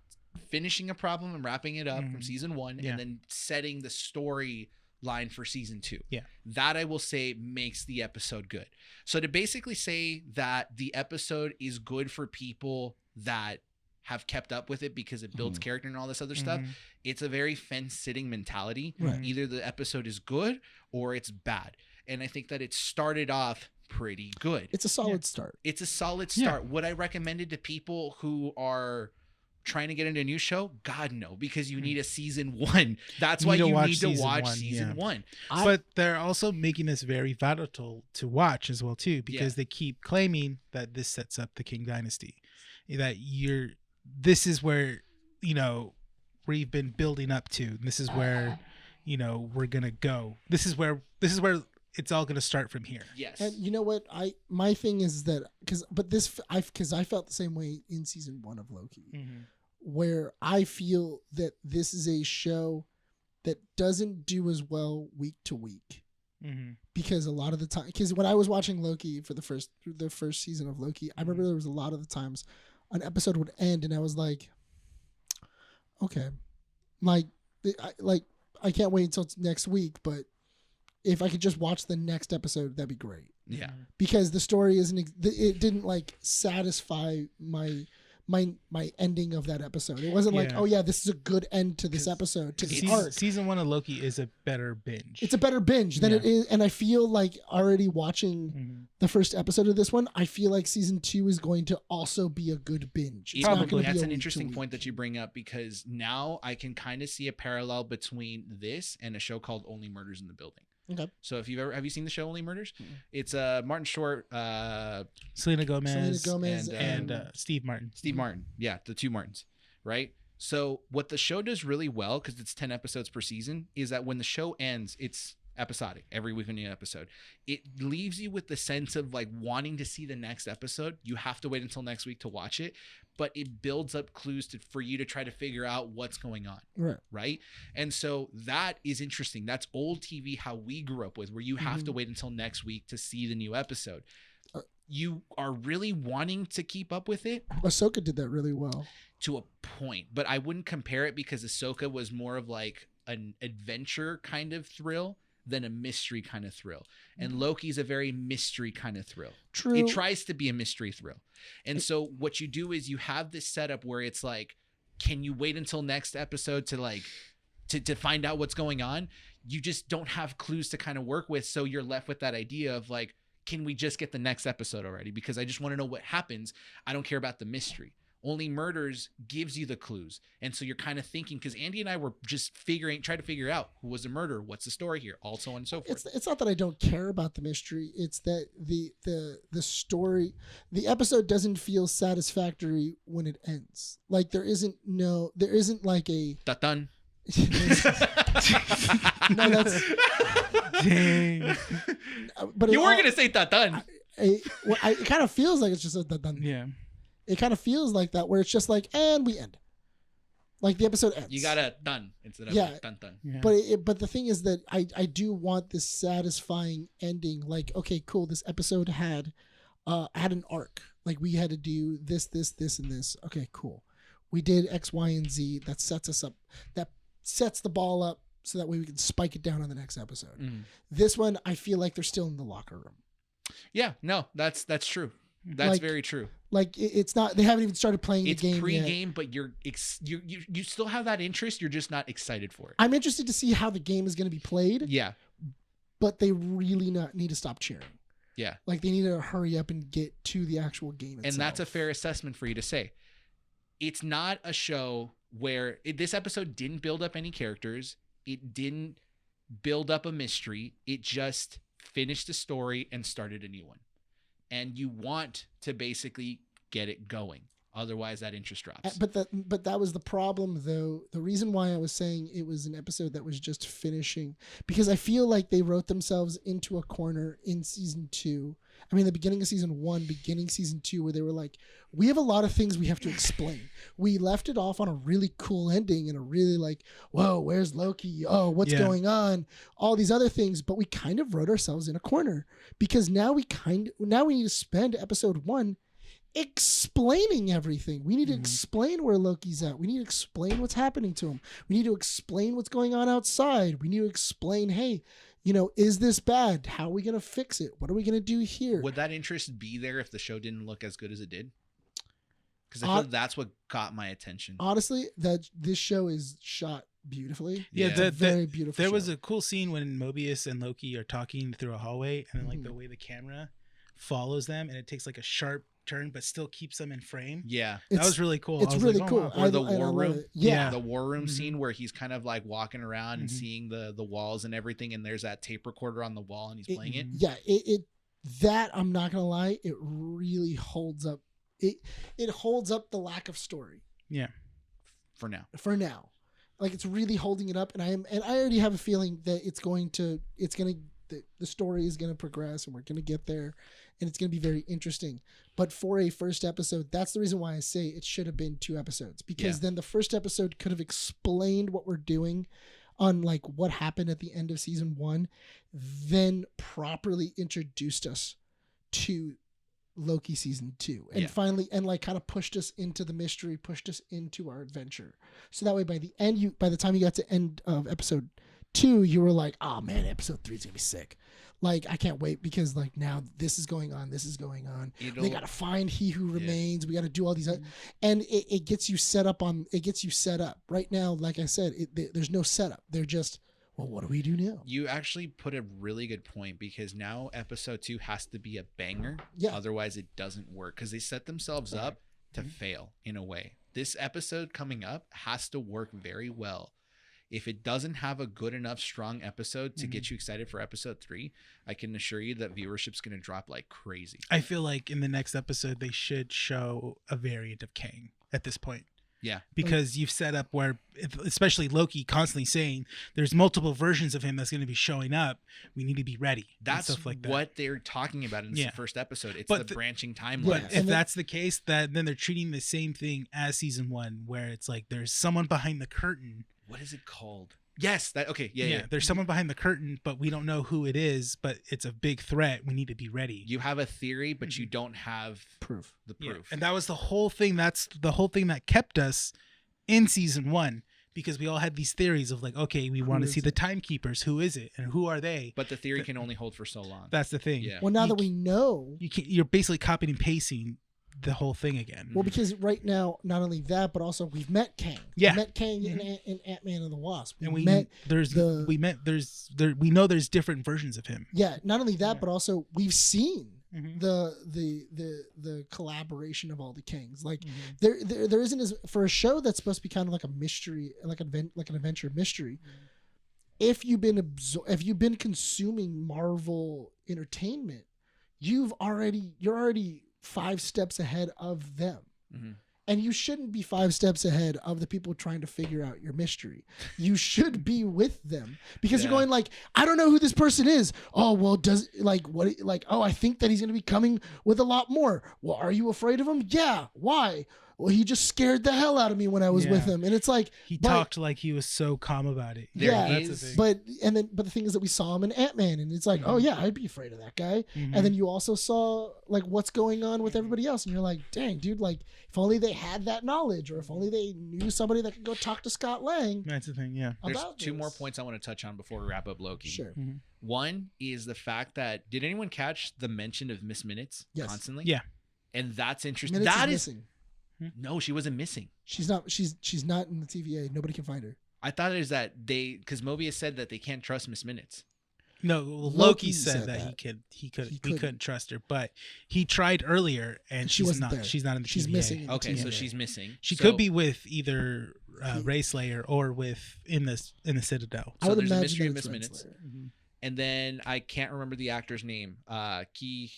finishing a problem and wrapping it up from season 1 and then setting the story line for season 2. Yeah. That I will say makes the episode good. So to basically say that the episode is good for people that have kept up with it because it builds character and all this other stuff, it's a very fence-sitting mentality. Right. Either the episode is good or it's bad. And I think that it started off pretty good. It's a solid start. It's a solid start. Would I recommend it to people who are trying to get into a new show? God, no, because you need a season 1. That's why you need to watch season 1. But they're also making this very volatile to watch as well too, because they keep claiming that this sets up the King Dynasty, that this is where we've been building up to. This is where we're gonna go. This is where it's all gonna start from here. Yes. And you know what? My thing is that because I felt the same way in season 1 of Loki, where I feel that this is a show that doesn't do as well week to week. Mm-hmm. Because a lot of the time, because when I was watching Loki for the first season of Loki, I remember there was a lot of the times an episode would end and I was like, okay, like I can't wait until next week, but if I could just watch the next episode, that'd be great. Yeah. Because the story it didn't like satisfy my ending of that episode. It wasn't like, oh yeah, this is a good end to this episode, to the arc. Season 1 of Loki is a better binge. It's a better binge than it is, and I feel like already watching the first episode of this one, I feel like season 2 is going to also be a good binge. It's not gonna be That's a an week interesting to point week. that you bring up, because now I can kind of see a parallel between this and a show called Only Murders in the Building. Okay. So have you seen the show Only Murders? Mm-hmm. It's Martin Short, Selena Gomez and Steve Martin. Steve Martin. Yeah, the two Martins, right? So what the show does really well, because it's 10 episodes per season, is that when the show ends, it's episodic. Every week a new episode. It leaves you with the sense of like wanting to see the next episode. You have to wait until next week to watch it, but it builds up clues for you to try to figure out what's going on. Right. And so that is interesting. That's old TV, how we grew up with, where you have to wait until next week to see the new episode. You are really wanting to keep up with it. Ahsoka did that really well. To a point, but I wouldn't compare it, because Ahsoka was more of like an adventure kind of thrill than a mystery kind of thrill. And Loki's a very mystery kind of thrill. True. It tries to be a mystery thrill. And so what you do is you have this setup where it's like, can you wait until next episode to like, to find out what's going on? You just don't have clues to kind of work with. So you're left with that idea of like, can we just get the next episode already? Because I just want to know what happens. I don't care about the mystery. Only Murders gives you the clues. And so you're kind of thinking, because Andy and I were just trying to figure out who was the murderer, what's the story here, all so on and so forth. It's not that I don't care about the mystery. It's that the story, the episode doesn't feel satisfactory when it ends. Like there isn't like a Dun. No, that's dang. But you were gonna say dun. It kind of feels like it's just a dun. Yeah. It kind of feels like that, where it's just like, and we end. Like the episode ends. You got a done instead of dun. Yeah. But the thing is that I do want this satisfying ending. Like, okay, cool. This episode had an arc. Like we had to do this, and this. Okay, cool. We did X, Y, and Z. That sets us up. That sets the ball up so that way we can spike it down on the next episode. This one, I feel like they're still in the locker room. Yeah, no, that's true. That's like, very true. Like it's not. They haven't even started playing the game. It's pre-game, yet. but you still have that interest. You're just not excited for it. I'm interested to see how the game is going to be played. Yeah, but they really need to stop cheering. Yeah, like they need to hurry up and get to the actual game itself. And that's a fair assessment for you to say. It's not a show where this episode didn't build up any characters. It didn't build up a mystery. It just finished the story and started a new one. And you want to basically get it going. Otherwise, that interest drops. But that was the problem, though. The reason why I was saying it was an episode that was just finishing, because I feel like they wrote themselves into a corner in season 2. I mean, the beginning of season 1, beginning season 2, where they were like, we have a lot of things we have to explain. We left it off on a really cool ending and a really like, whoa, where's Loki? Oh, what's going on? All these other things. But we kind of wrote ourselves in a corner, because now we need to spend episode 1 explaining everything. We need to explain where Loki's at. We need to explain what's happening to him. We need to explain what's going on outside. We need to explain, hey, is this bad? How are we going to fix it? What are we going to do here? Would that interest be there if the show didn't look as good as it did? Because I feel that's what caught my attention. Honestly, that this show is shot beautifully. Yeah, very beautiful. There was a cool scene when Mobius and Loki are talking through a hallway, and like the way the camera follows them, and it takes like a sharp turn but still keeps them in frame. Yeah, that was really cool. It's really cool. Or the war room. Yeah, the war room scene where he's kind of like walking around and seeing the walls and everything, and there's that tape recorder on the wall and he's playing it. Yeah, that I'm not gonna lie, it really holds up. It holds up the lack of story. Yeah, for now. Like it's really holding it up, and I already have a feeling that the story is gonna progress, and we're gonna get there, and it's gonna be very interesting. But for a first episode, that's the reason why I say it should have been 2 episodes, because then the first episode could have explained what we're doing on like what happened at the end of season 1, then properly introduced us to Loki season 2, and finally, and like kind of pushed us into the mystery, pushed us into our adventure. So that way, by the time you got to end of episode 2, you were like, oh man, episode 3 is gonna be sick. Like, I can't wait, because like now this is going on. They got to find He Who Remains. We got to do all these, and it gets you set up right now. Like I said, there's no setup. They're just, well, what do we do now? You actually put a really good point, because now episode 2 has to be a banger. Yeah. Otherwise it doesn't work, because they set themselves up to fail in a way. This episode coming up has to work very well. If it doesn't have a good enough strong episode to get you excited for episode 3, I can assure you that viewership's going to drop like crazy. I feel like in the next episode, they should show a variant of Kang at this point. Yeah. Because you've set up where, especially Loki constantly saying there's multiple versions of him that's going to be showing up. We need to be ready. That's stuff like that. what they're talking about in the first episode. It's the branching timeline. But if that's the case, then they're treating the same thing as season 1, where it's like there's someone behind the curtain. What is it called? Yes. Yeah. There's someone behind the curtain, but we don't know who it is, but it's a big threat. We need to be ready. You have a theory, but you don't have the proof. Yeah. And that was the whole thing. That's the whole thing that kept us in season 1, because we all had these theories of like, okay, we want to see the timekeepers. Who is it? And who are they? But the theory can only hold for so long. That's the thing. Yeah. Well, now that we know, you're basically copying and pasting the whole thing again. Well, because right now, not only that, but also we've met Kang. Yeah. We met Kang in Ant-Man and the Wasp. We know there's different versions of him. Yeah. Not only that, but also we've seen the collaboration of all the Kangs. Like there isn't, as for a show that's supposed to be kind of like a mystery, like an adventure mystery. If you've been consuming Marvel entertainment, you're already 5 steps ahead of them. And you shouldn't be 5 steps ahead of the people trying to figure out your mystery. You should be with them, because you're going like, I don't know who this person is. Oh, well, I think that he's going to be coming with a lot more. Well, are you afraid of him? Yeah. Why? Well, he just scared the hell out of me when I was with him. And it's like, he talked like he was so calm about it. That's the thing. But the thing is that we saw him in Ant-Man, and it's like, oh yeah, I'd be afraid of that guy. And then you also saw like what's going on with everybody else, and you're like, dang, dude, like if only they had that knowledge, or if only they knew somebody that could go talk to Scott Lang. That's the thing. Yeah. There's 2 more points I want to touch on before we wrap up Loki. Sure. One is the fact that, did anyone catch the mention of Miss Minutes constantly? Yeah. And that's interesting. Minutes that is is missing. No, she wasn't missing. She's not in the TVA. Nobody can find her. I thought it was that because Mobius said that they can't trust Miss Minutes. No, Loki said that he couldn't trust her, but he tried earlier, and she's not. There. She's not in the TVA. She's missing. Okay, so she's missing. She could be with either Ray Slayer or in the Citadel. So there's a mystery of Miss Minutes. And then I can't remember the actor's name. Ki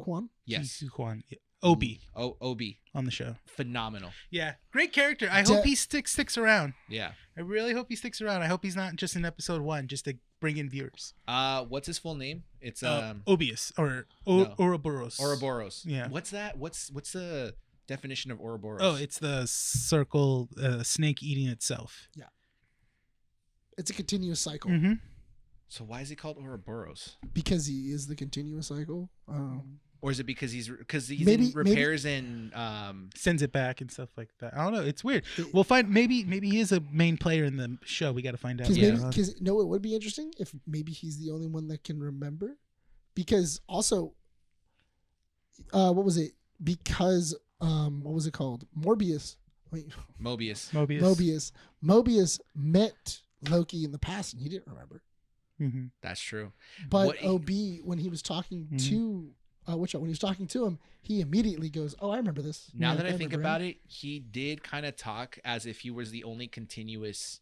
Kwan. Yes. Ki Kwan. Obi. Obi on the show. Phenomenal. Yeah, great character. I hope he sticks around. Yeah, I really hope he sticks around. I hope he's not just in episode 1 just to bring in viewers. What's his full name? It's Obius or Ouroboros. Ouroboros. Yeah. What's that? What's the definition of Ouroboros? Oh, it's the circle snake eating itself. Yeah. It's a continuous cycle. So why is he called Ouroboros? Because he is the continuous cycle. Or is it because he's in repairs and sends it back and stuff like that? I don't know. It's weird. We'll find. Maybe he is a main player in the show. We got to find out. Because it would be interesting if maybe he's the only one that can remember. Because also, what was it? Because what was it called? Mobius met Loki in the past, and he didn't remember. That's true. But OB, when he was talking to. When he was talking to him, he immediately goes, "Oh, I remember this." Now that I think about it, he did kind of talk as if he was the only continuous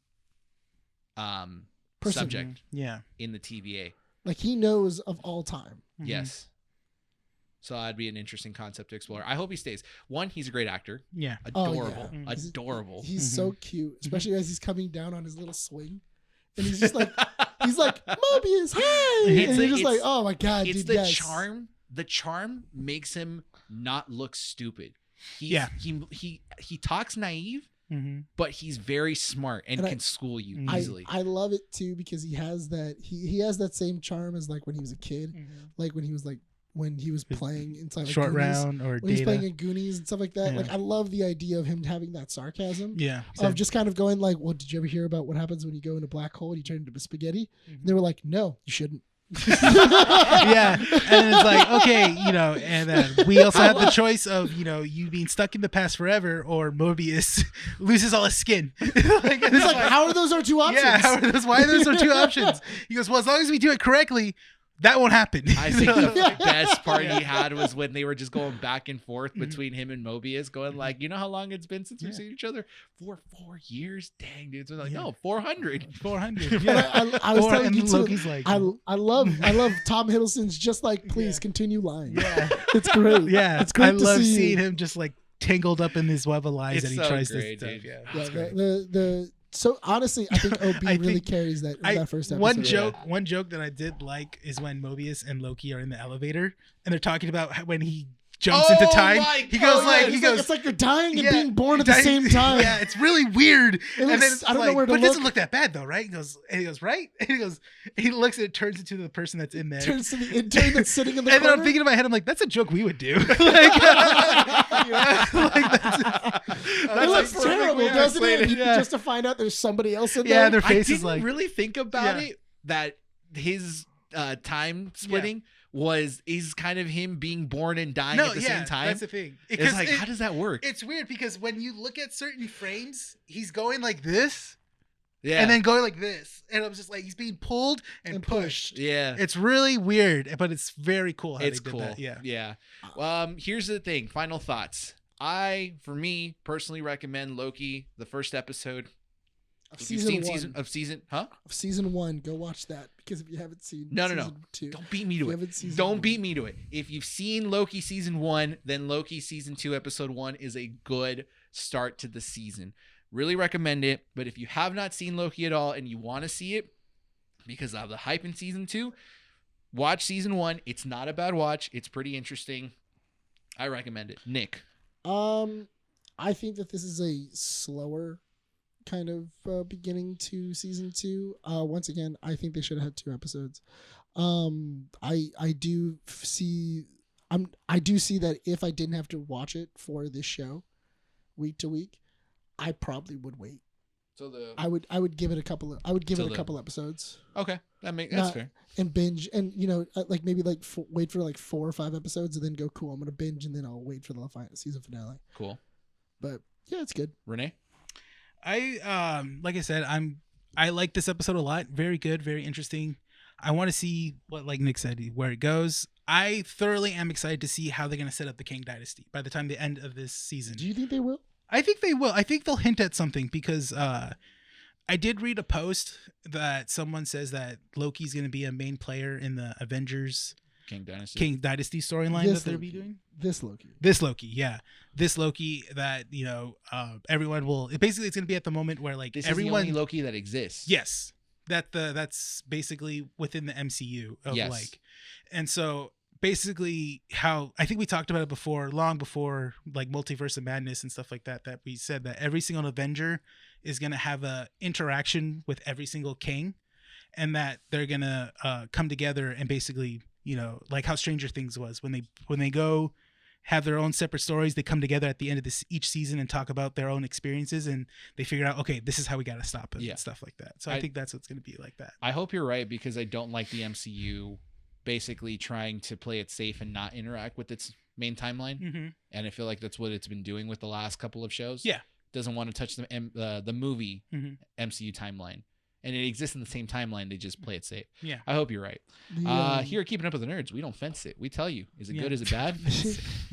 subject in the TVA. Like he knows of all time. Yes. So that'd be an interesting concept to explore. I hope he stays. One, he's a great actor. Yeah. Adorable. Adorable. He's so cute, especially as he's coming down on his little swing. And he's just like, Mobius, hey! And you're just like, oh my God, it's dude, the charm. The charm makes him not look stupid. He talks naive, but he's very smart and can school you easily. I love it too because he has that he has that same charm as like when he was a kid, like when he was playing inside like Short Goonies, Round or when he's Data. playing in Goonies and stuff like that. Yeah. Like I love the idea of him having that sarcasm. Yeah. Of just kind of going like, well, did you ever hear about what happens when you go in a black hole and you turn into spaghetti? And they were like, no, you shouldn't. Yeah, and it's like, okay, and we also have the choice of you being stuck in the past forever, or Mobius loses all his skin. He's like, how are those our two options? Yeah, why are those our two options? He goes, well, as long as we do it correctly, that won't happen. I think the best part he had was when they were just going back and forth between him and Mobius, going like, you know how long it's been since we've seen each other? 4 years? Dang, dude. So like, no, 400. 400. Yeah. I was telling you too, Loki's like, I love Tom Hiddleston's just like, please continue lying. Yeah. It's great. Yeah. It's great I to love see seeing him just like tangled up in this web of lies It's that he so tries great, to dude. stuff. Yeah, so honestly, I think OB really carries that first episode. One joke that I did like is when Mobius and Loki are in the elevator and they're talking about when he jumps into time. He goes it's like you're dying and being born at the same time. Yeah, it's really weird. And then I don't know where to but look. it doesn't look that bad though, right? He goes, right? And he looks and it turns into the person that's in there. Turns to the intern that's sitting in the and corner. then I'm thinking in my head, I'm like, that's a joke we would do. Like it looks terrible, doesn't it? Just to find out there's somebody else in there. Yeah, their face I is like. didn't really think about it that his time splitting is kind of him being born and dying at the same time. That's the thing. It's like, how does that work? It's weird because when you look at certain frames, he's going like this, Yeah. and then going like this, and I'm just like, he's being pulled and pushed. Yeah. It's really weird, but it's very cool how It's they cool. did that. Yeah. Yeah. Here's the thing. Final thoughts. For me, personally recommend Loki, the first episode. If you've seen season 1, go watch that because if you haven't seen season 2, don't beat me to it. Don't beat me to it. If you've seen Loki season 1, then Loki season 2 episode 1 is a good start to the season. Really recommend it. But if you have not seen Loki at all and you want to see it because of the hype in season 2, watch season 1. It's not a bad watch. It's pretty interesting. I recommend it. Nick. I think that this is a slower kind of beginning to season 2. Once again, I think they should have had 2 episodes. I do see that if I didn't have to watch it for this show week to week, I probably would wait. So I would give it a couple episodes. Okay, that's fair. And binge, and like maybe like wait for like 4 or 5 episodes, and then go, cool, I'm gonna binge, and then I'll wait for the season finale. Cool. But yeah, it's good. Renee? I like I said, I like this episode a lot. Very good, very interesting. I want to see what, like Nick said, where it goes. I thoroughly am excited to see how they're gonna set up the Kang Dynasty by the time the end of this season. Do you think they will? I think they will. I think they'll hint at something because I did read a post that someone says that Loki's going to be a main player in the Avengers Kang Dynasty storyline that they'll be doing. This Loki, yeah. This Loki that, everyone will... Basically, it's going to be at the moment where, like, this everyone... is the only Loki that exists. Yes. That's basically within the MCU of, like... And so... Basically, how I think we talked about it before, long before like Multiverse of Madness and stuff like that, that we said that every single Avenger is going to have a interaction with every single King, and that they're going to come together and basically, like how Stranger Things was when they go have their own separate stories, they come together at the end of each season and talk about their own experiences, and they figure out, okay, this is how we got to stop it and stuff like that. So I think that's what's going to be like that. I hope you're right because I don't like the MCU basically trying to play it safe and not interact with its main timeline, and I feel like that's what it's been doing with the last couple of shows. Doesn't want to touch the movie MCU timeline, and it exists in the same timeline. They just play it safe. I hope you're right. Here at Keeping Up with the Nerds, we don't fence it. We tell you, is it good? Is it bad?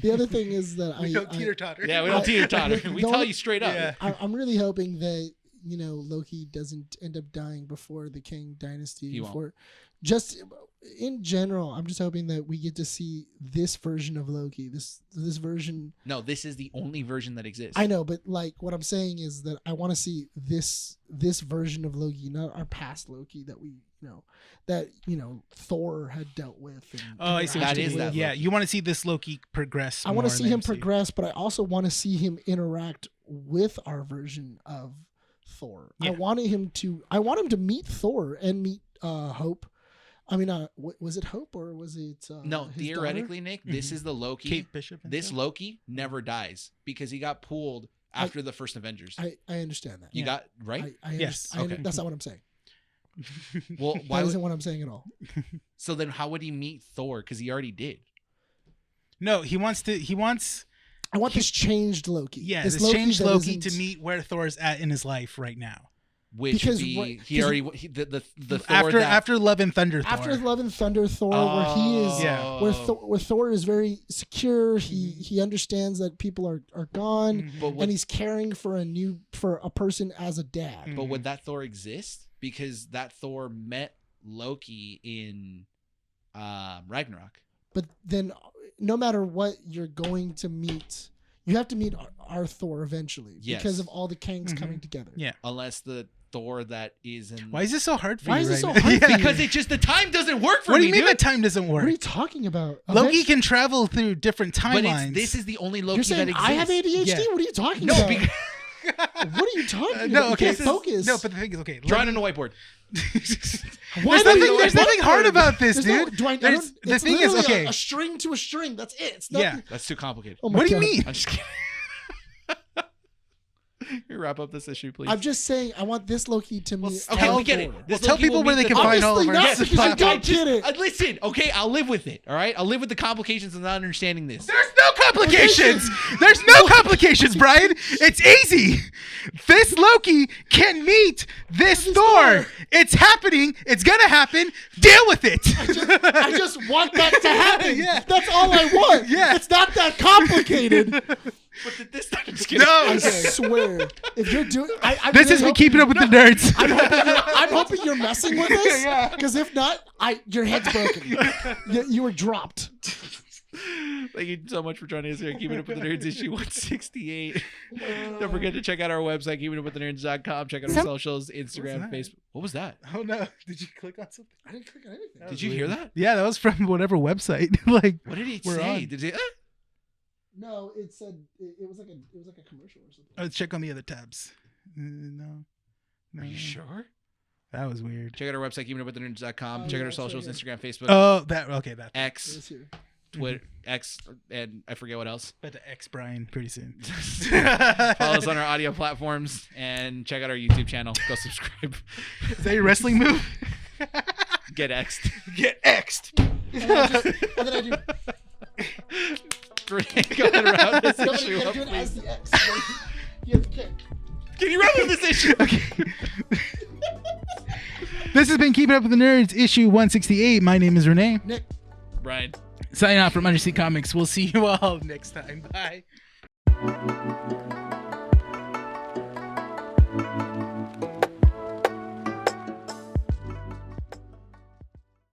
The other thing is that we don't teeter totter. Yeah, we don't teeter totter. We tell you straight up. Yeah. I'm really hoping that Loki doesn't end up dying before the Kang Dynasty. He won't. Just in general, I'm just hoping that we get to see this version of Loki. This version. No, this is the only version that exists. I know, but like what I'm saying is that I want to see this version of Loki, not our past Loki that we that Thor had dealt with. And I see. That What you is mean. that Yeah, Loki. you want to see this Loki progress. I want to more see in the him MCU. progress, but I also want to see him interact with our version of Thor. Yeah. I want him to meet Thor and meet Hope. I mean, was it Hope or was it No, his theoretically, daughter? Nick, this is the Loki. Kate Bishop. and This stuff? Loki never dies because he got pulled after the first Avengers. I understand that. You got right. Yes, okay. That's not what I'm saying. Well, That why? isn't what I'm saying at all. So then, how would he meet Thor? Because he already did. No, he wants. I want this changed Loki. Yeah, this this changed that Loki isn't- to meet where Thor's at in his life right now. Which Because would be right- he because- already the Thor After Love and Thunder. Thor. after Love and Thunder Thor, where he is, Yeah. where Thor is very secure. He understands that people are gone, Mhm. But and would, he's caring for a person as a dad. Mhm. but would that Thor exist? Because that Thor met Loki in Ragnarok. But then, no matter what, you're going to meet. You have to meet our Thor eventually Yes. because of all the Kangs Mhm. coming together. Yeah. Unless the Thor that is in. Why is this so hard for Why you? is it right so now? hard for Yeah. you? Because it just the time doesn't work for What do me. you mean dude. the time doesn't What are you work? talking about? Loki can travel through different But timelines. this is the only Loki You're saying that exists. I have ADHD? Yeah. What are you talking No, about? because What are you talking about? no, You okay. can't focus. No, but the thing is, okay. draw it on a whiteboard. Why There's do you nothing know hard whiteboard? about this, There's no- dude. do I There's- don't- the it's thing is, literally okay. a string to a string. That's it. It's Yeah. nothing. That's too complicated. Oh my What do you God. mean? I'm just kidding. Can you wrap up this issue, please? I'm just saying, I want this Loki to meet. okay, our we get it. Thor. This Well, tell Loki people will where meet they the can Thor. find all of Obviously our not, because I don't get it. Listen, okay, I'll live with it. All right, I'll live with the complications of not understanding this. There's no complications. There's no complications, Brian. It's easy. This Loki can meet this Thor. It's happening. It's gonna happen. Deal with it. I just want that to happen. Yeah. That's all I want. Yeah. It's not that complicated. But this time, I'm just kidding. No. I swear. If you're doing, This is me keeping up with the nerds. I'm hoping you're messing with this. Yeah. Because if not, your head's broken. You were dropped. Thank you so much for joining us here at Keeping Up With The Nerds issue 168. Don't forget to check out our website, keepingupwiththenerds.com. Check out our socials, Instagram, that? Facebook. What was that? Oh no! Did you click on something? I didn't click on anything. Did you hear that? Yeah, that was from whatever website. Like, What did it We're say? on. Did it? No, it said it was like a commercial or something. let's check on the other tabs. No. Are you sure? That was weird. Check out our website, keepingupwiththenerds.com. Oh, Check yeah, out our it's right socials, here. Instagram, Facebook, Oh, that okay. That. It X, was here. Twitter, X, and I forget what else. Bet to X Brian pretty soon. Follow us on our audio platforms and check out our YouTube channel. Go subscribe. Is that your wrestling move? Get X'd. Get X'd. And then I do. Rene, go ahead and wrap this No, but issue you up, gotta do it as please. the X. You have to kick. Can you wrap up this issue? Okay. This has been Keeping Up With The Nerds, issue 168. My name is Rene. Nick. Brian. Signing out from Undersea Comics. We'll see you all next time. Bye.